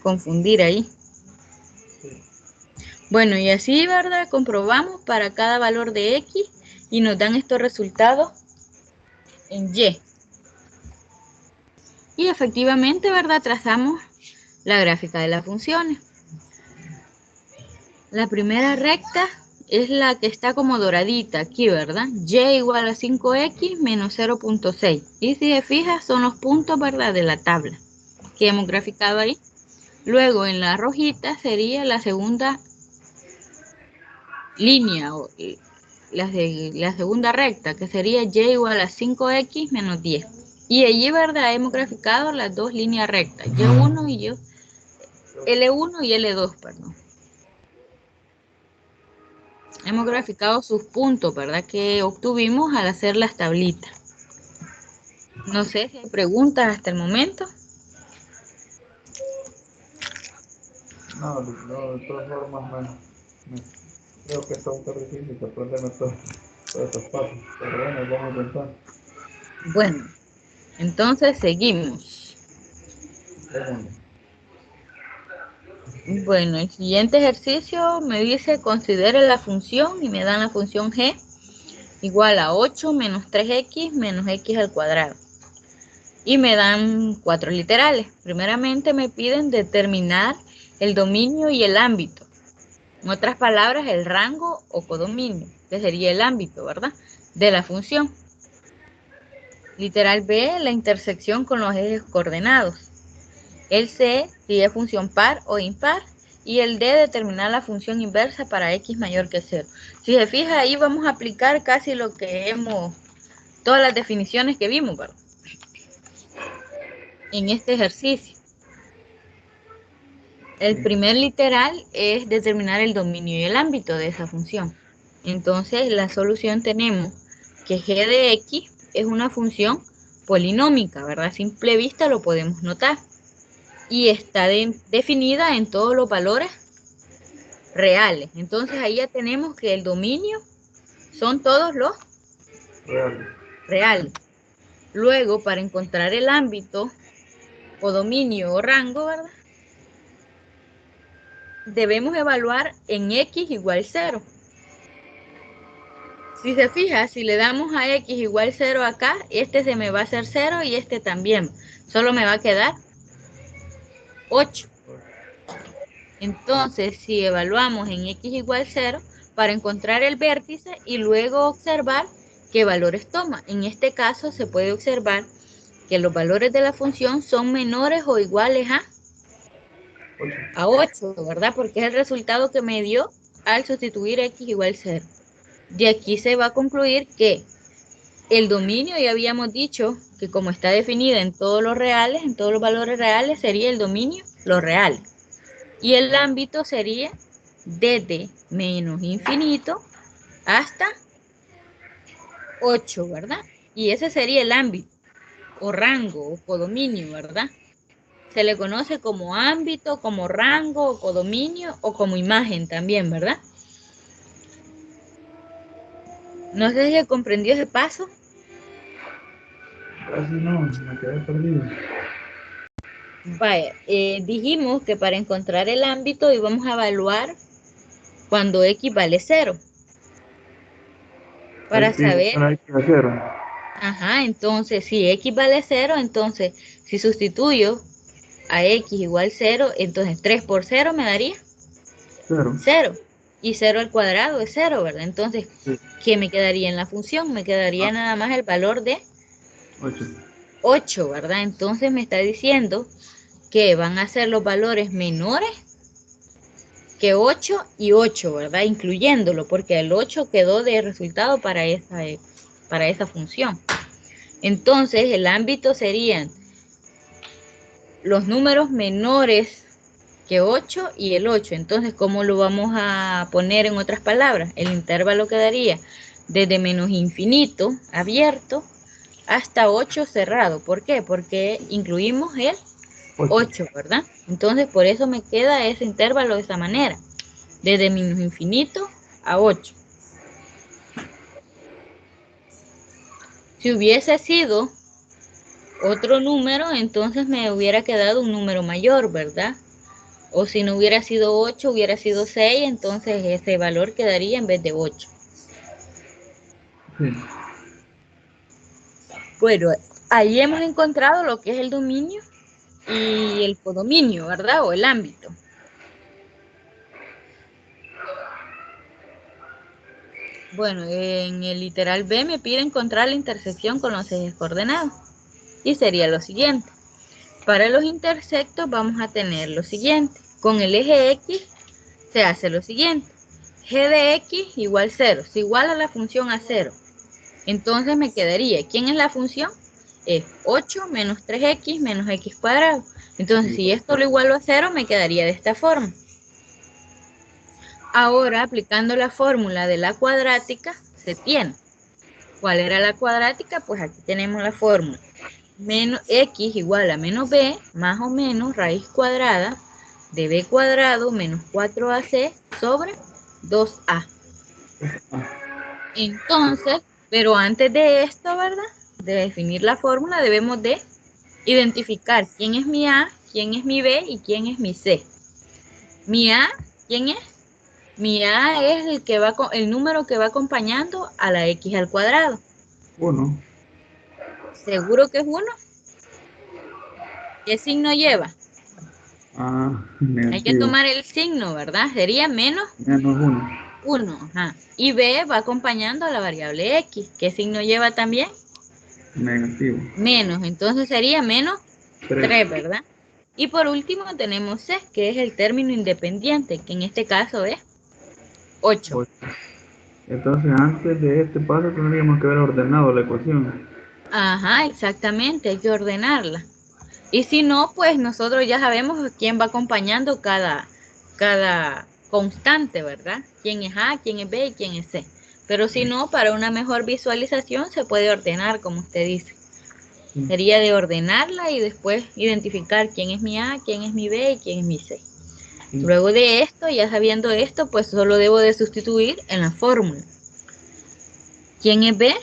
confundir ahí. Bueno, y así, ¿verdad? Comprobamos para cada valor de X y nos dan estos resultados en Y. Y efectivamente, ¿verdad? Trazamos la gráfica de las funciones. La primera recta es la que está como doradita aquí, ¿verdad? Y igual a 5x menos 0.6. Y si se fija, son los puntos, ¿verdad? De la tabla que hemos graficado ahí. Luego, en la rojita sería la segunda línea o la segunda recta, que sería y igual a 5x menos 10. Y allí, ¿verdad? Hemos graficado las dos líneas rectas, Y1 y L1 y L2, perdón. Hemos graficado sus puntos, ¿verdad? Que obtuvimos al hacer las tablitas. No sé si hay preguntas hasta el momento. No, de todas formas, creo que está un poco difícil aprenderme todos estos pasos, pero bueno, vamos a intentar. Bueno, entonces seguimos. Démosle. Bueno, el siguiente ejercicio me dice considere la función y me dan la función g igual a 8 menos 3x menos x al cuadrado. Y me dan 4 literales. Primeramente me piden determinar el dominio y el ámbito. En otras palabras, el rango o codominio, que sería el ámbito, ¿verdad? De la función. Literal B, la intersección con los ejes coordenados. El C, si es función par o impar. Y el D, determinar la función inversa para x mayor que 0. Si se fija, ahí vamos a aplicar casi lo que todas las definiciones que vimos, ¿verdad? En este ejercicio. El primer literal es determinar el dominio y el ámbito de esa función. Entonces, la solución tenemos que g de x es una función polinómica, ¿verdad? A simple vista lo podemos notar. Y está definida en todos los valores reales. Entonces, ahí ya tenemos que el dominio son todos los reales. Luego, para encontrar el ámbito o dominio o rango, ¿verdad? Debemos evaluar en x igual 0. Si se fija, si le damos a x igual 0 acá, este se me va a hacer 0 y este también. Solo me va a quedar 8. Entonces, si evaluamos en x igual 0, para encontrar el vértice y luego observar qué valores toma. En este caso, se puede observar que los valores de la función son menores o iguales a 8, ¿verdad? Porque es el resultado que me dio al sustituir x igual 0. De aquí se va a concluir que el dominio, ya habíamos dicho que como está definida en todos los reales, en todos los valores reales, sería el dominio, los reales. Y el ámbito sería desde menos infinito hasta 8, ¿verdad? Y ese sería el ámbito, o rango, o codominio, ¿verdad? Se le conoce como ámbito, como rango, o codominio, o como imagen también, ¿verdad? No sé si se comprendió ese paso. Casi no, me quedé perdido. Vaya, dijimos que para encontrar el ámbito íbamos a evaluar cuando x vale 0. Para saber, Hay que hacer. ajá, entonces si x vale 0, entonces si sustituyo a x igual 0, entonces 3 por 0 me daría 0. Y 0 al cuadrado es 0, ¿verdad? Entonces, sí. ¿Qué me quedaría en la función? Me quedaría nada más el valor de 8, ¿verdad? Entonces me está diciendo que van a ser los valores menores que 8 y 8, ¿verdad? Incluyéndolo, porque el 8 quedó de resultado para esa función. Entonces, el ámbito serían los números menores que 8 y el 8. Entonces, ¿cómo lo vamos a poner en otras palabras? El intervalo quedaría desde menos infinito, abierto, hasta 8 cerrado. ¿Por qué? Porque incluimos el 8, ¿verdad? Entonces, por eso me queda ese intervalo de esa manera. Desde menos infinito a 8. Si hubiese sido otro número, entonces me hubiera quedado un número mayor, ¿verdad? O si no hubiera sido 8, hubiera sido 6, entonces ese valor quedaría en vez de 8. Sí. Bueno, ahí hemos encontrado lo que es el dominio y el codominio, ¿verdad? O el ámbito. Bueno, en el literal B me pide encontrar la intersección con los ejes coordenados. Y sería lo siguiente. Para los intersectos vamos a tener lo siguiente. Con el eje X se hace lo siguiente. G de X igual 0. Se iguala la función a 0. Entonces me quedaría, ¿quién es la función? es 8 menos 3x menos x cuadrado. Entonces, si esto lo igualo a 0, me quedaría de esta forma. Ahora, aplicando la fórmula de la cuadrática, se tiene. ¿Cuál era la cuadrática? Pues aquí tenemos la fórmula. Menos x igual a menos b, más o menos raíz cuadrada de b cuadrado menos 4ac sobre 2a. Entonces, pero antes de esto, ¿verdad? De definir la fórmula, debemos de identificar quién es mi a, quién es mi b y quién es mi c. Mi a, ¿quién es? Mi a es el número que va acompañando a la x al cuadrado. 1. ¿Seguro que es 1? ¿Qué signo lleva? Hay que Negativo. tomar el signo, ¿verdad? Sería menos Menos 1. 1. Ajá. Y b va acompañando a la variable x. ¿Qué signo lleva también? Negativo. Menos. Entonces sería menos 3, ¿verdad? Y por último tenemos c, que es el término independiente, que en este caso es 8. 8. Entonces, antes de este paso, tendríamos que haber ordenado la ecuación. Ajá, exactamente, hay que ordenarla. Y si no, pues nosotros ya sabemos quién va acompañando cada constante, ¿verdad? Quién es A, quién es B y quién es C. Pero si no, para una mejor visualización se puede ordenar, como usted dice. Sí. Sería de ordenarla y después identificar quién es mi A, quién es mi B y quién es mi C. Sí. Luego de esto, ya sabiendo esto, pues solo debo de sustituir en la fórmula. ¿Quién es B?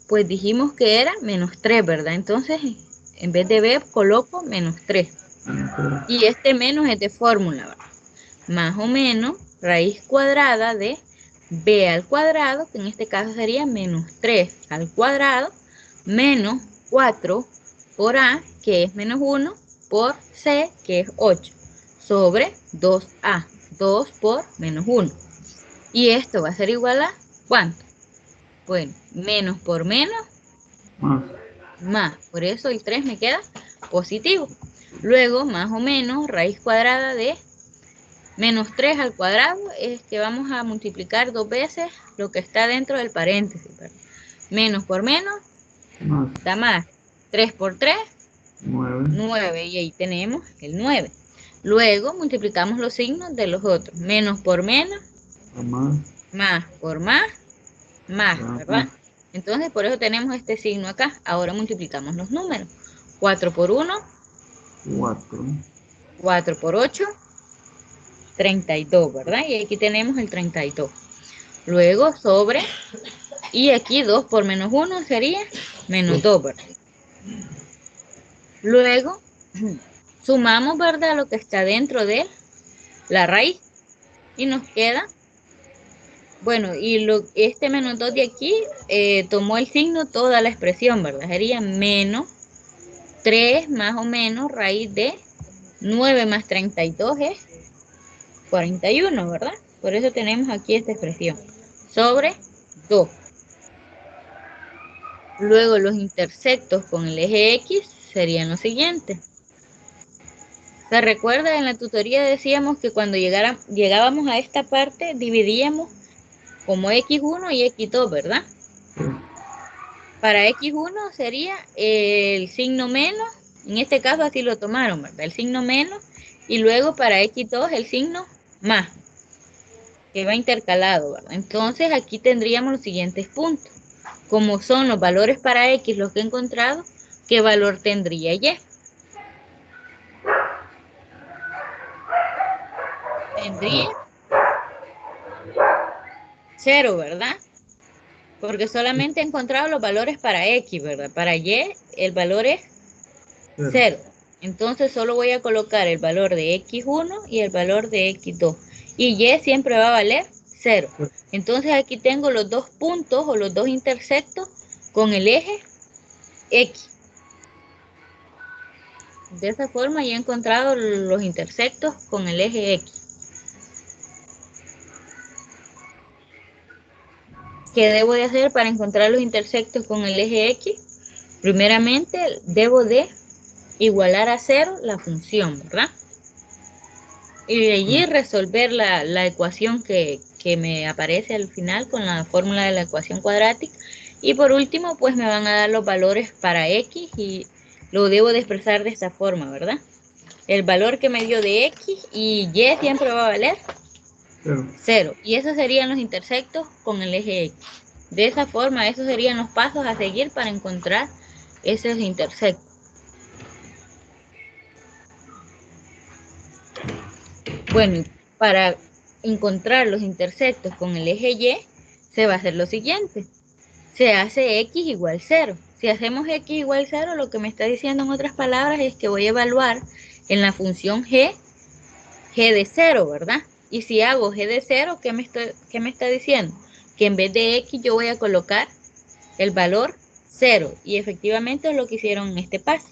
Pues dijimos que era menos 3, ¿verdad? Entonces, en vez de B, coloco menos 3. Y este menos es de fórmula, ¿verdad? Más o menos raíz cuadrada de b al cuadrado, que en este caso sería menos 3 al cuadrado, menos 4 por a, que es menos 1, por c, que es 8, sobre 2a, 2 por menos 1. Y esto va a ser igual a, ¿cuánto? Bueno, menos por menos, más. Por eso el 3 me queda positivo. Luego, más o menos, raíz cuadrada de menos 3 al cuadrado es que vamos a multiplicar 2 veces lo que está dentro del paréntesis. ¿Verdad? Menos por menos da más. 3 por 3, 9. Y ahí tenemos el 9. Luego multiplicamos los signos de los otros. Menos por menos, más por más, ¿verdad? Entonces, por eso tenemos este signo acá. Ahora multiplicamos los números. 4 por 1, 4. 4 por 8, 32, ¿verdad? Y aquí tenemos el 32. Luego sobre, y aquí 2 por menos 1 sería menos 2, ¿verdad? Luego sumamos, ¿verdad? Lo que está dentro de la raíz y nos queda, bueno, y este menos 2 de aquí tomó el signo toda la expresión, ¿verdad? Sería menos 3 más o menos raíz de 9 más 32 es 41, ¿verdad? Por eso tenemos aquí esta expresión. Sobre 2. Luego los intersectos con el eje X serían los siguientes. ¿Se recuerda? En la tutoría decíamos que cuando llegábamos a esta parte dividíamos como X1 y X2, ¿verdad? Para X1 sería el signo menos, en este caso así lo tomaron, ¿verdad? El signo menos, y luego para X2 el signo más, que va intercalado, ¿verdad? Entonces aquí tendríamos los siguientes puntos. Como son los valores para X los que he encontrado, ¿qué valor tendría Y? Tendría 0, ¿verdad? Porque solamente he encontrado los valores para X, ¿verdad? Para Y el valor es 0. Entonces solo voy a colocar el valor de X1 y el valor de X2. Y Y siempre va a valer 0. Entonces aquí tengo los dos puntos o los dos intersectos con el eje X. De esa forma ya he encontrado los intersectos con el eje X. ¿Qué debo de hacer para encontrar los intersectos con el eje X? Primeramente debo de igualar a 0 la función, ¿verdad? Y de allí resolver la ecuación que me aparece al final con la fórmula de la ecuación cuadrática Y por último, pues me van a dar los valores para X y lo debo de expresar de esta forma, ¿verdad? El valor que me dio de X y Y siempre va a valer 0. Y esos serían los intersectos con el eje X. De esa forma, esos serían los pasos a seguir para encontrar esos intersectos. Bueno, para encontrar los intersectos con el eje Y, se va a hacer lo siguiente. Se hace X igual 0. Si hacemos X igual 0, lo que me está diciendo en otras palabras es que voy a evaluar en la función G de 0, ¿verdad? Y si hago G de 0, ¿qué me está diciendo? Que en vez de X yo voy a colocar el valor 0. Y efectivamente es lo que hicieron en este paso.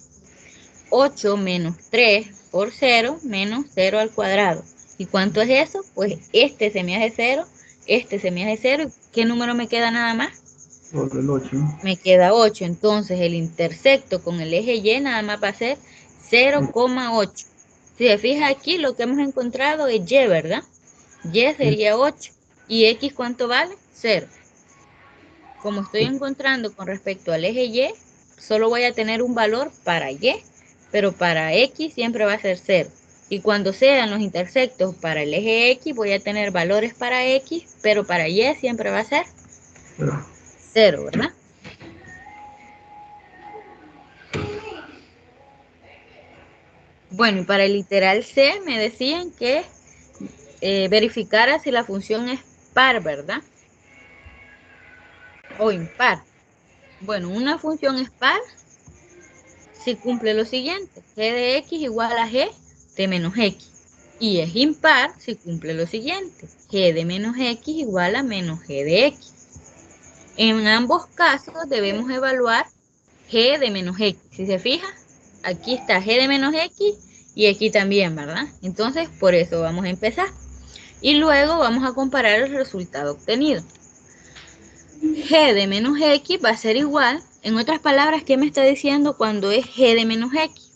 8 menos 3 por 0 menos 0 al cuadrado. ¿Y cuánto es eso? Pues este se me hace 0, este se me hace 0. ¿Qué número me queda nada más? Por el 8. Me queda 8. Entonces el intersecto con el eje Y nada más va a ser 0,8. Si se fija aquí, lo que hemos encontrado es Y, ¿verdad? Y sería 8. ¿Y X cuánto vale? 0. Como estoy encontrando con respecto al eje Y, solo voy a tener un valor para Y, pero para X siempre va a ser 0. Y cuando sean los intersectos para el eje X, voy a tener valores para X, pero para Y siempre va a ser 0, ¿verdad? Bueno, y para el literal C me decían que verificara si la función es par, ¿verdad? O impar. Bueno, una función es par si cumple lo siguiente. G de X igual a G de menos X. Y es impar si cumple lo siguiente. G de menos X igual a menos G de X. En ambos casos debemos evaluar G de menos X. Si se fija, aquí está G de menos X y aquí también, ¿verdad? Entonces, por eso vamos a empezar. Y luego vamos a comparar el resultado obtenido. G de menos X va a ser igual. En otras palabras, ¿qué me está diciendo cuando es G de menos X?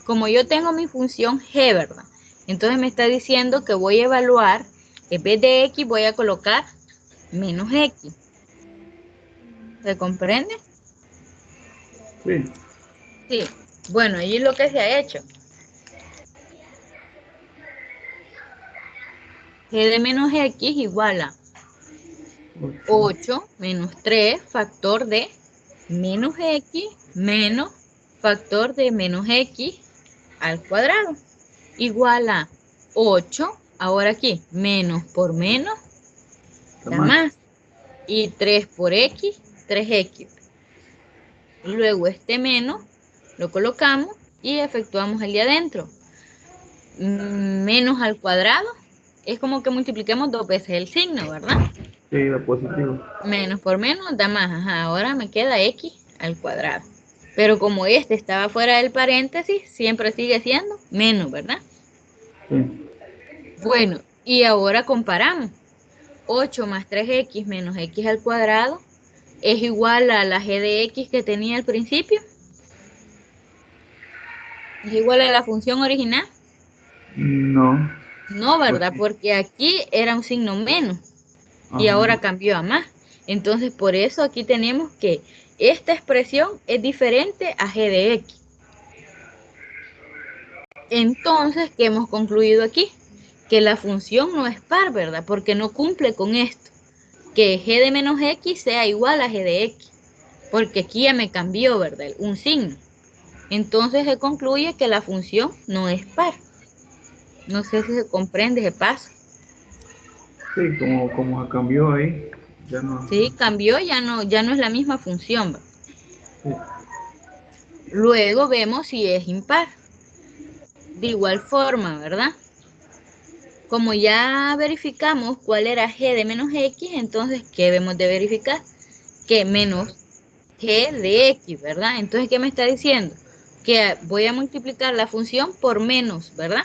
Como yo tengo mi función G, ¿verdad? Entonces me está diciendo que voy a evaluar, en vez de X voy a colocar menos X. ¿Se comprende? Sí. Sí. Bueno, ahí es lo que se ha hecho. G de menos X igual a 8 menos 3 factor de menos X menos factor de menos X al cuadrado. Igual a 8, ahora aquí, menos por menos, da más. Y 3 por X, 3X. Luego este menos lo colocamos y efectuamos el de adentro. Menos al cuadrado es como que multipliquemos 2 veces el signo, ¿verdad? Sí, da positivo. Menos por menos da más. Ajá, ahora me queda X al cuadrado. Pero como este estaba fuera del paréntesis, siempre sigue siendo menos, ¿verdad? Sí. Bueno, y ahora comparamos. 8 más 3X menos X al cuadrado es igual a la G de X que tenía al principio. ¿Es igual a la función original? No. No, Pues ¿verdad? sí. Porque aquí era un signo menos y Ajá. ahora cambió a más. Entonces, por eso aquí tenemos que esta expresión es diferente a G de X. Entonces, ¿qué hemos concluido aquí? Que la función no es par, ¿verdad? Porque no cumple con esto. Que G de menos X sea igual a G de X. Porque aquí ya me cambió, ¿verdad? Un signo. Entonces se concluye que la función no es par. No sé si se comprende ese paso. Sí, como se cambió ahí, ya no. Sí, cambió, ya no es la misma función, ¿verdad? Sí. Luego vemos si es impar. De igual forma, ¿verdad? Como ya verificamos cuál era G de menos X, entonces, ¿qué debemos de verificar? Que menos G de X, ¿verdad? Entonces, ¿qué me está diciendo? Que voy a multiplicar la función por menos, ¿verdad?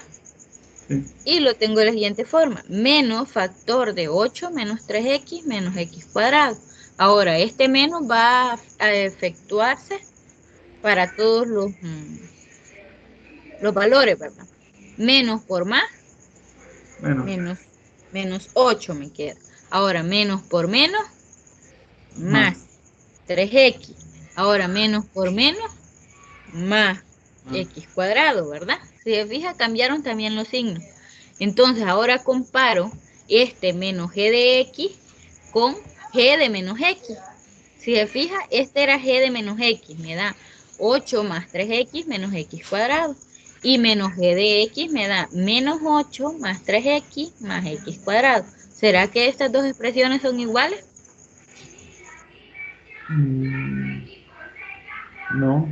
Sí. Y lo tengo de la siguiente forma. Menos factor de 8 menos 3X menos X cuadrado. Ahora, este menos va a efectuarse para todos los valores, ¿verdad? Menos por más, Menos. menos 8 me queda. Ahora, menos por menos, Más. más. 3x. Ahora menos por menos, más x cuadrado, ¿verdad? Si se fija, cambiaron también los signos. Entonces, ahora comparo este menos g de x con g de menos x. Si se fija, este era g de menos x, me da 8 más 3x menos x cuadrado. Y menos g de x me da menos 8 más 3x más x cuadrado. ¿Será que estas dos expresiones son iguales? No.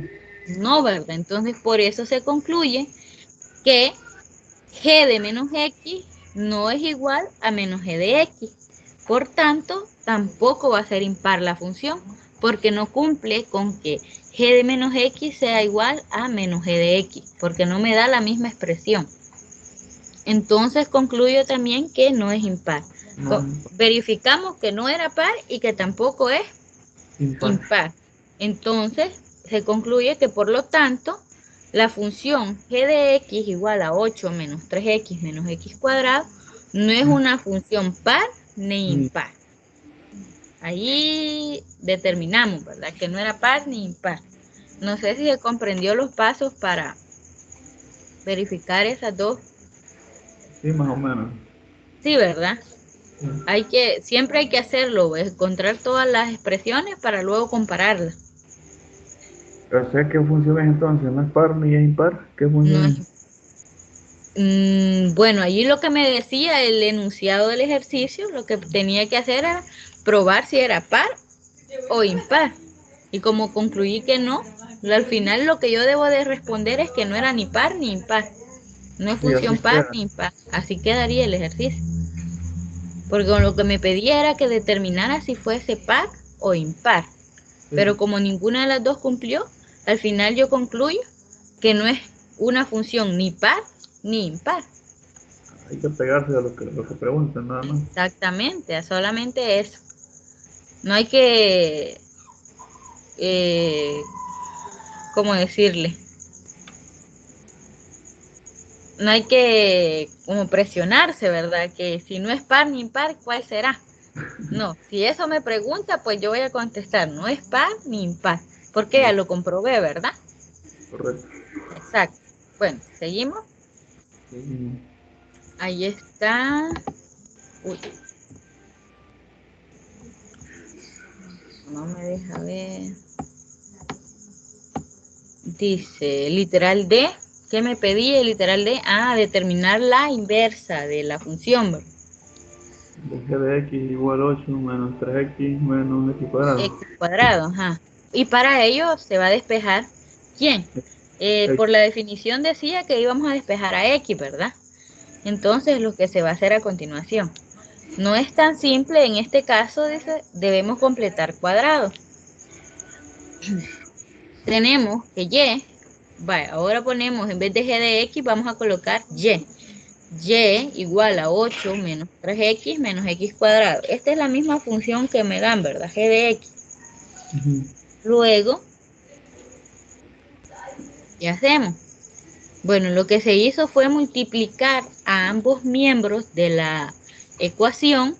No, ¿verdad? Entonces, por eso se concluye que g de menos x no es igual a menos g de x. Por tanto, tampoco va a ser impar la función, porque no cumple con que g de menos x sea igual a menos g de x, porque no me da la misma expresión. Entonces, concluyo también que no es impar. No. Verificamos que no era par y que tampoco es impar. Entonces, se concluye que por lo tanto, la función g de x igual a 8 menos 3x menos x cuadrado no es una función par ni impar. Ahí determinamos, ¿verdad? Que no era par ni impar. No sé si se comprendió los pasos para verificar esas dos. Sí, más o menos. Sí, ¿verdad? Sí. Siempre hay que hacerlo, encontrar todas las expresiones para luego compararlas. O sea, ¿qué función es entonces? ¿No es par ni es impar? ¿Qué No función es bueno, allí lo que me decía el enunciado del ejercicio, lo que tenía que hacer era probar si era par o impar. Y como concluí que no, al final lo que yo debo de responder es que no era ni par ni impar. No es es? Y así función par queda. ni impar. Así quedaría el ejercicio. Porque lo que me pedía era que determinara si fuese par o impar. Pero Sí. como ninguna de las dos cumplió, al final yo concluyo que no es una función ni par ni impar. Hay que pegarse a lo que preguntan, nada más. Exactamente, solamente eso. No hay que, ¿cómo decirle? No hay que como presionarse, ¿verdad? Que si no es par ni impar, ¿cuál será? No, si eso me pregunta, pues yo voy a contestar, no es par ni impar, porque ya lo comprobé, ¿verdad? Correcto. Exacto. Bueno, seguimos. Sí. Ahí está. Uy, no me deja ver. Dice, literal D. ¿Qué me pedí el literal D? Ah, determinar la inversa de la función, ¿verdad? De g de x igual 8 menos 3x menos x cuadrado. X cuadrado, ajá. Y para ello se va a despejar, ¿quién? X. Por la definición decía que íbamos a despejar a X, ¿verdad? Entonces lo que se va a hacer a continuación. No es tan simple, en este caso dice, debemos completar cuadrados. Tenemos que Y, vaya, ahora ponemos en vez de G de X, vamos a colocar Y. Y igual a 8 menos 3x menos x cuadrado. Esta es la misma función que me dan, ¿verdad? G de X. Luego, ¿qué hacemos? Bueno, lo que se hizo fue multiplicar a ambos miembros de la ecuación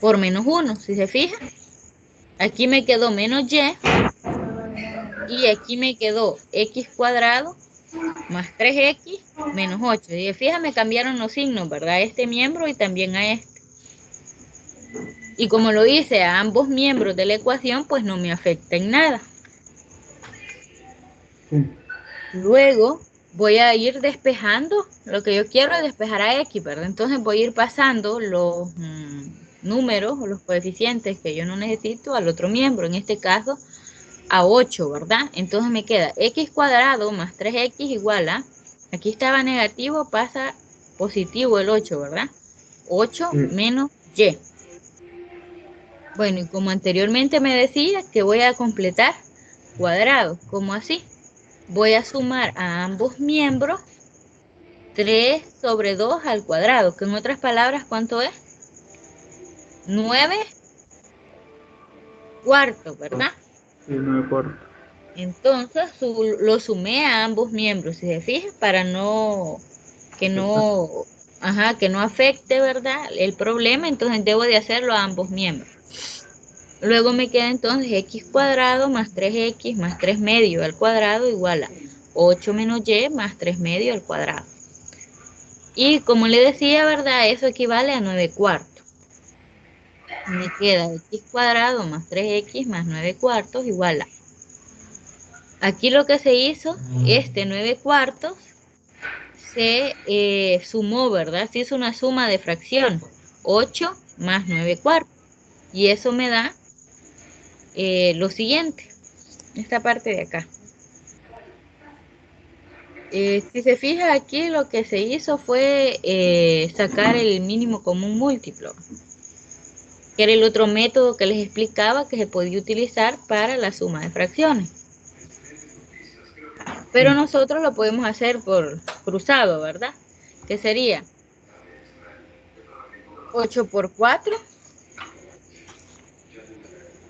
por menos 1, si se fija. Aquí me quedó menos y aquí me quedó x cuadrado más 3x menos 8. Y fíjate, me cambiaron los signos, ¿verdad? A este miembro y también a este. Y como lo hice a ambos miembros de la ecuación, pues no me afecta en nada. Sí. Luego voy a ir despejando, lo que yo quiero es despejar a x, ¿verdad? Entonces voy a ir pasando los números o los coeficientes que yo no necesito al otro miembro, en este caso a 8, ¿verdad? Entonces me queda x cuadrado más 3x igual a, aquí estaba negativo, pasa positivo el 8, ¿verdad? 8 Sí. menos y. Bueno, y como anteriormente me decía que voy a completar cuadrados, ¿cómo así? Voy a sumar a ambos miembros 3 sobre 2 al cuadrado, que en otras palabras, ¿cuánto es? 9 cuartos, ¿verdad? Sí, 9 cuartos. Entonces lo sumé a ambos miembros, si se fijan, para que no, ajá, que no afecte, ¿verdad? El problema, entonces debo de hacerlo a ambos miembros. Luego me queda entonces x cuadrado más 3x más 3 medios al cuadrado igual a 8 menos y más 3 medios al cuadrado. Y como le decía, ¿verdad? Eso equivale a 9 cuartos. Me queda x cuadrado más 3x más 9 cuartos igual a... Aquí lo que se hizo, este 9 cuartos se sumó, ¿verdad? Se hizo una suma de fracción. 8 más 9 cuartos. Y eso me da lo siguiente. Esta parte de acá. Si se fija aquí, lo que se hizo fue sacar el mínimo común múltiplo, que era el otro método que les explicaba que se podía utilizar para la suma de fracciones. Pero nosotros lo podemos hacer por cruzado, ¿verdad? Que sería 8 por 4,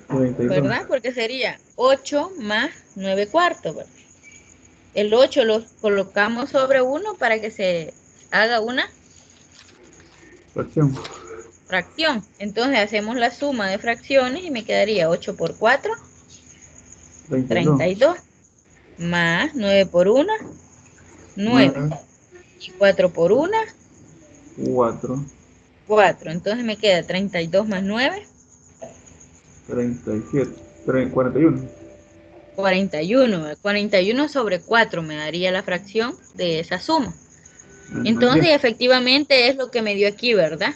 32. ¿verdad? Porque sería 8 más 9 cuartos, ¿verdad? El 8 lo colocamos sobre 1 para que se haga una Fracción. fracción. Entonces hacemos la suma de fracciones y me quedaría 8 por 4, 32. 32, más 9 por 1, 9, 9. y 4 por 1, 4. 4. Entonces me queda 32 más 9, 37. 41. 41. 41 sobre 4 me daría la fracción de esa suma. Menos Entonces 10. efectivamente es lo que me dio aquí, ¿verdad?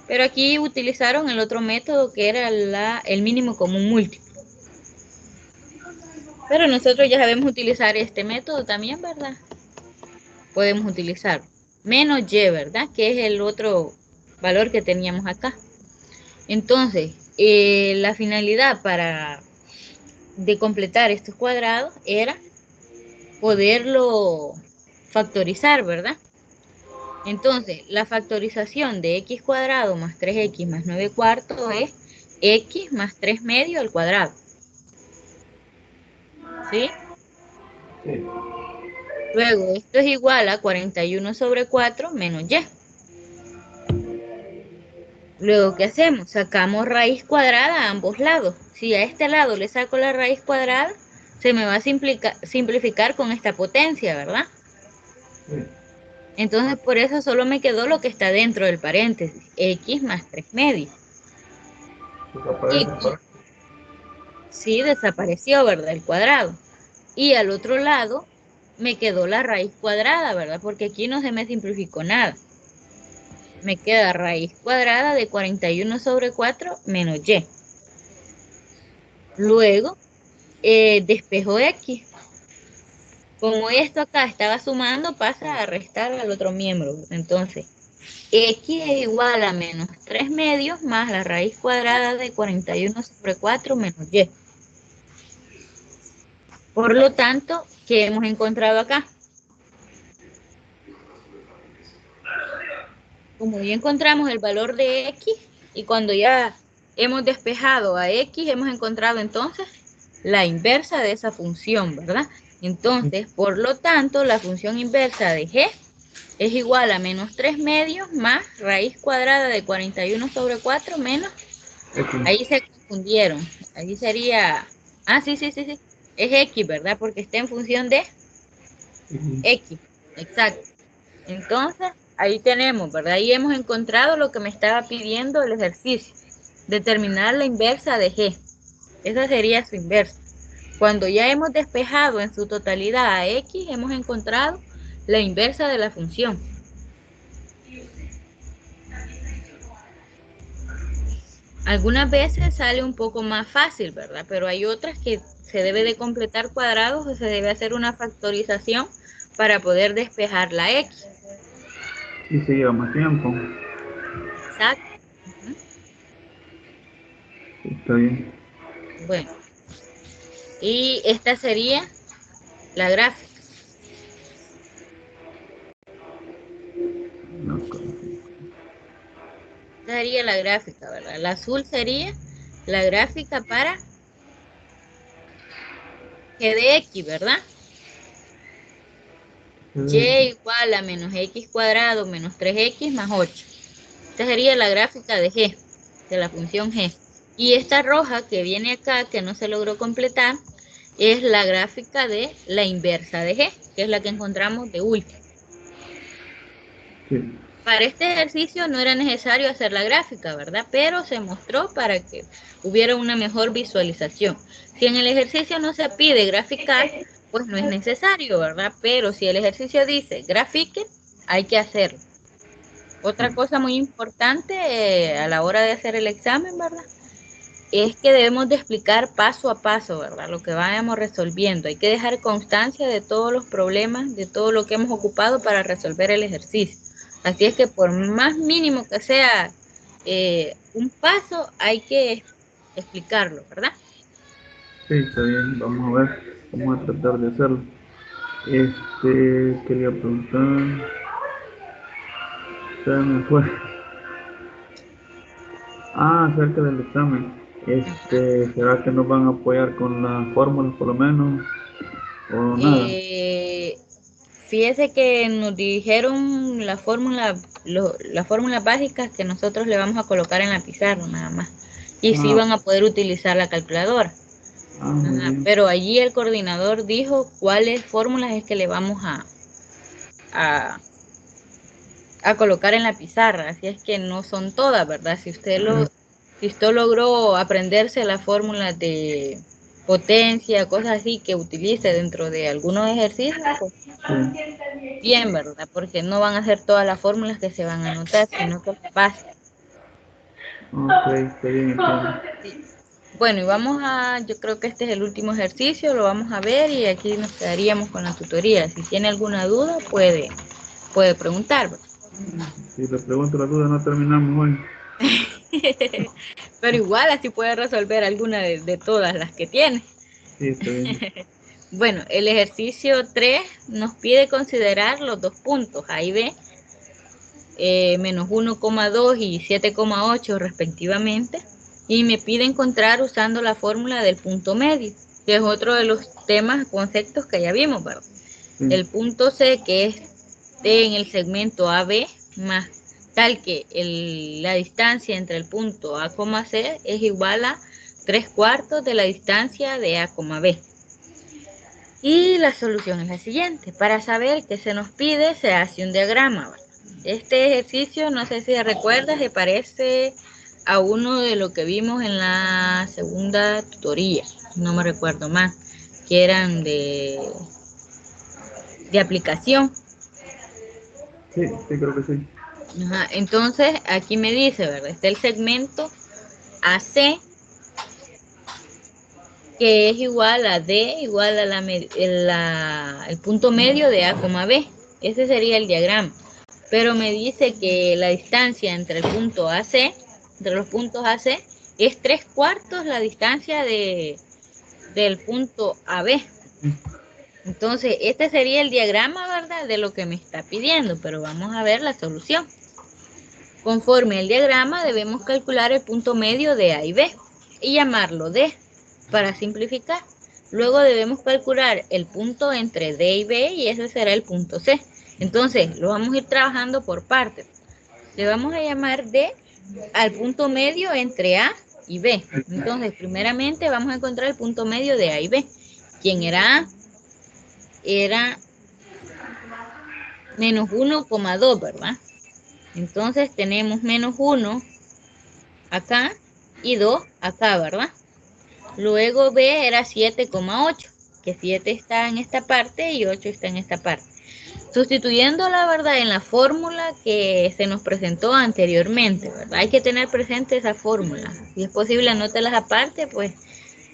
Pero aquí utilizaron el otro método que era el mínimo común múltiplo. Pero nosotros ya sabemos utilizar este método también, ¿verdad? Podemos utilizar menos y, ¿verdad? Que es el otro valor que teníamos acá. Entonces, la finalidad de completar estos cuadrados era poderlo factorizar, ¿verdad? Entonces, la factorización de x cuadrado más 3x más 9 cuartos es x más 3 medios al cuadrado. ¿Sí? Sí. Luego, esto es igual a 41 sobre 4 menos y. Luego, ¿qué hacemos? Sacamos raíz cuadrada a ambos lados. Si a este lado le saco la raíz cuadrada, se me va a simplificar con esta potencia, ¿verdad? Sí. Entonces, por eso solo me quedó lo que está dentro del paréntesis, x más 3 medios. Y Desaparece. sí, desapareció, ¿verdad? El cuadrado. Y al otro lado me quedó la raíz cuadrada, ¿verdad? Porque aquí no se me simplificó nada. Me queda raíz cuadrada de 41 sobre 4 menos y. Luego, despejo x. Como esto acá estaba sumando, pasa a restar al otro miembro. Entonces, x es igual a menos 3 medios más la raíz cuadrada de 41 sobre 4 menos y. Por lo tanto, ¿qué hemos encontrado acá? Como ya encontramos el valor de x y cuando ya hemos despejado a x, hemos encontrado entonces la inversa de esa función, ¿verdad? Entonces, por lo tanto, la función inversa de g es igual a menos 3 medios más raíz cuadrada de 41 sobre 4 menos, X. ahí se confundieron, ahí sería, sí, es x, ¿verdad? Porque está en función de X. x, exacto. Entonces, ahí tenemos, ¿verdad? Ahí hemos encontrado lo que me estaba pidiendo el ejercicio, determinar la inversa de g. Esa sería su inversa. Cuando ya hemos despejado en su totalidad a x, hemos encontrado la inversa de la función. Algunas veces sale un poco más fácil, ¿verdad? Pero hay otras que se debe de completar cuadrados o se debe hacer una factorización para poder despejar la x. Y se lleva más tiempo. Exacto. Ujú. Está bien. Bueno, y esta sería la gráfica. No, Esta sería la gráfica, ¿verdad? La azul sería la gráfica para g de x, ¿verdad? Y igual a menos x cuadrado menos 3x más 8. Esta sería la gráfica de g, de la función g. Y esta roja que viene acá, que no se logró completar, es la gráfica de la inversa de G, que es la que encontramos de último. Sí. Para este ejercicio no era necesario hacer la gráfica, ¿verdad? Pero se mostró para que hubiera una mejor visualización. Si en el ejercicio no se pide graficar, pues no es necesario, ¿verdad? Pero si el ejercicio dice grafique, hay que hacerlo. Otra cosa muy importante a la hora de hacer el examen, ¿verdad? Es que debemos de explicar paso a paso, ¿verdad? Lo que vayamos resolviendo. Hay que dejar constancia de todos los problemas, de todo lo que hemos ocupado para resolver el ejercicio. Así es que por más mínimo que sea un paso, hay que explicarlo, ¿verdad? Sí, está bien, vamos a ver, vamos a tratar de hacerlo. Quería preguntar, se me fue. Acerca del examen. ¿Será que nos van a apoyar con las fórmulas por lo menos? ¿O nada? Eh, Fíjese que nos dijeron las fórmulas básicas que nosotros le vamos a colocar en la pizarra nada más. Y sí Ah, van a poder utilizar la calculadora. muy Ajá, bien. pero allí el coordinador dijo cuáles fórmulas es que le vamos a, a colocar en la pizarra. Así es que no son todas, ¿verdad? Si usted logró aprenderse las fórmulas de potencia, cosas así que utilice dentro de algunos ejercicios, pues Sí. bien, ¿verdad? Porque no van a ser todas las fórmulas que se van a anotar, sino que las bases. Ok, está bien, entiendo. Sí. Bueno, y yo creo que este es el último ejercicio, lo vamos a ver y aquí nos quedaríamos con la tutoría. Si tiene alguna duda, puede preguntar. Si le pregunto la duda, no terminamos hoy. Pero igual así puede resolver alguna de todas las que tiene. Sí, está bien. Bueno, el ejercicio 3 nos pide considerar los dos puntos, A y B, menos 1,2 y 7,8 respectivamente, y me pide encontrar usando la fórmula del punto medio, que es otro de los temas, conceptos que ya vimos, ¿verdad? Sí. El punto C, que es en el segmento AB, más tal que la distancia entre el punto A, C es igual a 3/4 de la distancia de A, B. Y la solución es la siguiente. Para saber qué se nos pide, se hace un diagrama, ¿verdad? Este ejercicio, no sé si recuerdas, se parece a uno de lo que vimos en la segunda tutoría, no me recuerdo más, que eran de aplicación. Sí, sí, creo que sí. Ajá, entonces, aquí me dice, ¿verdad? Está el segmento AC, que es igual a D, igual a el punto medio de A, B. Ese sería el diagrama. Pero me dice que la distancia entre el punto AC, entre los puntos AC, es 3/4 la distancia del punto AB. Entonces, este sería el diagrama, ¿verdad? De lo que me está pidiendo, pero vamos a ver la solución. Conforme al diagrama, debemos calcular el punto medio de A y B y llamarlo D para simplificar. Luego debemos calcular el punto entre D y B y ese será el punto C. Entonces, lo vamos a ir trabajando por partes. Le vamos a llamar D al punto medio entre A y B. Entonces, primeramente vamos a encontrar el punto medio de A y B. ¿Quién era A? Era menos 1,2, ¿verdad? Entonces tenemos menos 1 acá y 2 acá, ¿verdad? Luego B era 7,8, que 7 está en esta parte y 8 está en esta parte. Sustituyendo la verdad en la fórmula que se nos presentó anteriormente, ¿verdad? Hay que tener presente esa fórmula. Si es posible, anótelas aparte, pues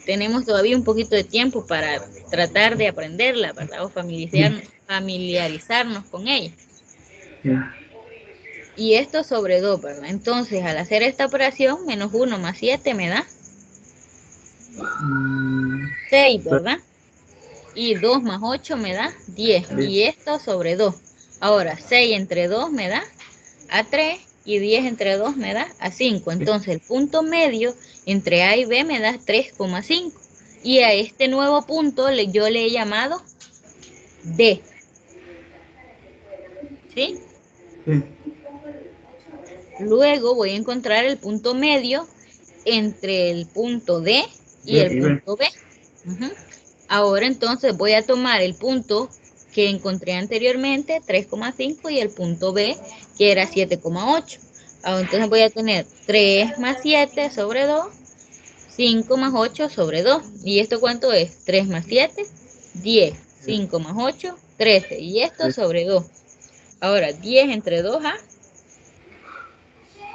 tenemos todavía un poquito de tiempo para tratar de aprenderla, ¿verdad? O familiarizarnos con ella. Sí. Y esto sobre 2, ¿verdad? Entonces, al hacer esta operación, menos 1 más 7 me da Mm, 6, ¿verdad? Y 2 más 8 me da 10. bien. Y esto sobre 2. Ahora, 6 entre 2 me da a 3 y 10 entre 2 me da a 5. Entonces, el punto medio entre A y B me da 3,5. Y a este nuevo punto yo le he llamado D. ¿Sí? Sí. Luego voy a encontrar el punto medio entre el punto D y D el y B. punto B. Ahora entonces voy a tomar el punto que encontré anteriormente, 3,5, y el punto B, que era 7,8. Entonces voy a tener 3 más 7 sobre 2, 5 más 8 sobre 2. ¿Y esto cuánto es? 3 más 7, 10. 5 más 8, 13. Y esto sobre 2. Ahora, 10 entre 2 a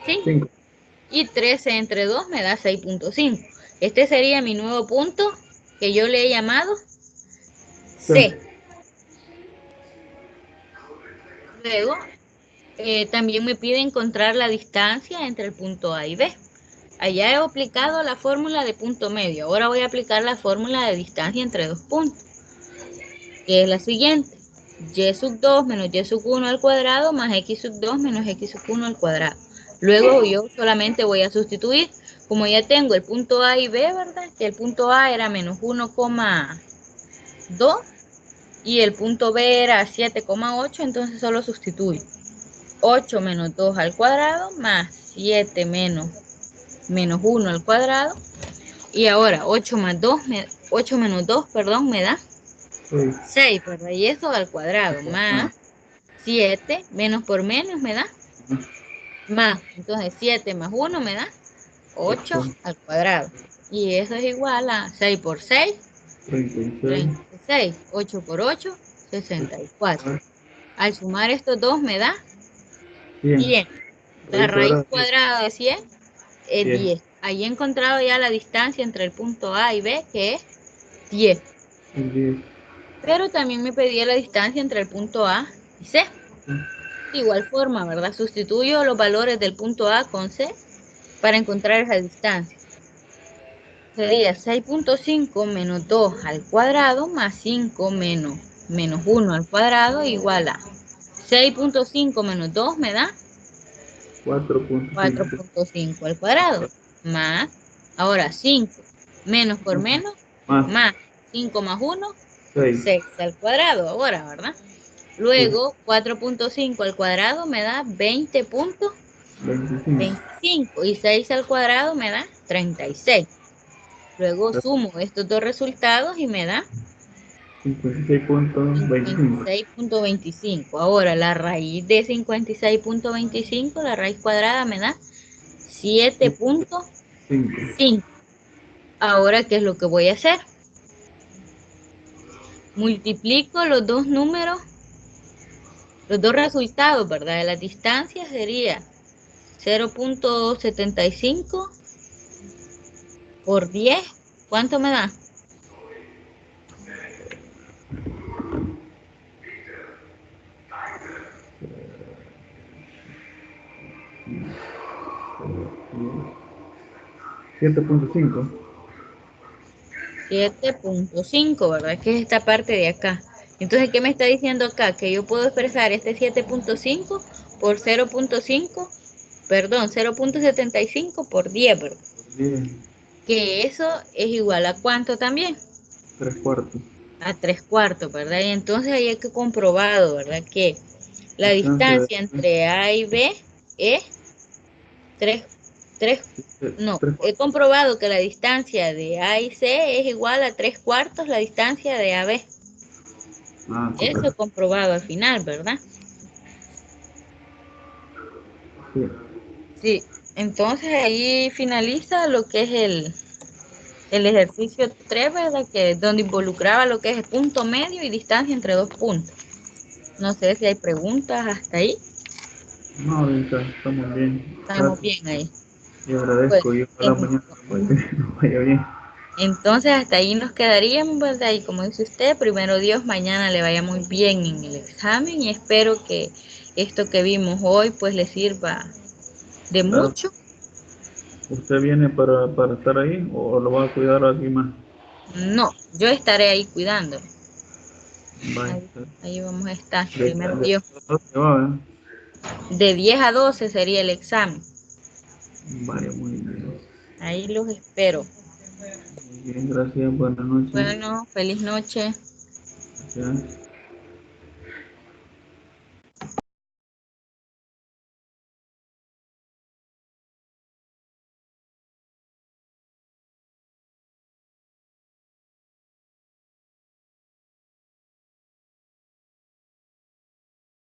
5. 5. Y 13 entre 2 me da 6,5. Este sería mi nuevo punto que yo le he llamado C. Luego, también me pide encontrar la distancia entre el punto A y B. Allá he aplicado la fórmula de punto medio. Ahora voy a aplicar la fórmula de distancia entre dos puntos, que es la siguiente. Y sub 2 menos y sub 1 al cuadrado más x sub 2 menos x sub 1 al cuadrado. Luego yo solamente voy a sustituir, como ya tengo el punto A y B, ¿verdad? Que el punto A era menos 1,2 y el punto B era 7,8, entonces solo sustituyo. 8 menos 2 al cuadrado más 7 menos 1 al cuadrado. Y ahora 8 menos 2, perdón, me da 6, ¿verdad? Y eso al cuadrado, más 7, menos por menos me da más. Entonces 7 más 1 me da 8 al cuadrado. Y eso es igual a 6 por 6, 36. 8 por 8, 64. Al sumar estos dos me da 100. La raíz cuadrada de 100 es 10. Ahí he encontrado ya la distancia entre el punto A y B, que es 10. Pero también me pedía la distancia entre el punto A y C. De igual forma, ¿verdad? Sustituyo los valores del punto A con C para encontrar esa distancia. Sería 6,5 menos 2 al cuadrado más 5 menos 1 al cuadrado igual a 6,5 menos 2 me da 4,5 al cuadrado, más, ahora 5 menos por menos, más 5 más 1, 6 al cuadrado ahora, ¿verdad? Luego 4,5 al cuadrado me da 20,25 y 6 al cuadrado me da 36. Luego sumo estos dos resultados y me da 56,25. Ahora la raíz de 56,25, la raíz cuadrada me da 7,5. Ahora, ¿qué es lo que voy a hacer? Multiplico los dos números, los dos resultados, ¿verdad? De la distancia sería 0,75 por 10. ¿Cuánto me da? 7,5. 7,5, ¿verdad? Que es esta parte de acá. Entonces, ¿qué me está diciendo acá? Que yo puedo expresar este 7,5 por 0,5, perdón, 0,75 por 10, ¿verdad? 10. Que eso es igual a ¿cuánto también? 3/4. A 3/4, ¿verdad? Y entonces ahí hay que comprobado, ¿verdad? Que la distancia entre A y B es 3, no, he comprobado que la distancia de A y C es igual a 3/4 la distancia de AB. Eso he comprobado al final, ¿verdad? Sí. Sí, entonces ahí finaliza lo que es el ejercicio 3, ¿verdad? Que donde involucraba lo que es el punto medio y distancia entre dos puntos. No sé si hay preguntas hasta ahí. No, ahorita estamos bien. Estamos bien ahí. Y agradezco. Y ojalá mañana nos vaya bien. Entonces hasta ahí nos quedaríamos, ¿verdad? Y como dice usted, primero Dios, mañana le vaya muy bien en el examen y espero que esto que vimos hoy pues le sirva de Claro. mucho. ¿Usted viene para estar ahí o lo va a cuidar a alguien más? No, yo estaré ahí cuidando. Vaya. Ahí vamos a estar, primero Dios. Va, De 10 a 12 sería el examen. Vaya, muy bien. Ahí los espero. Muy bien, gracias. Buenas noches. Bueno, feliz noche. Gracias.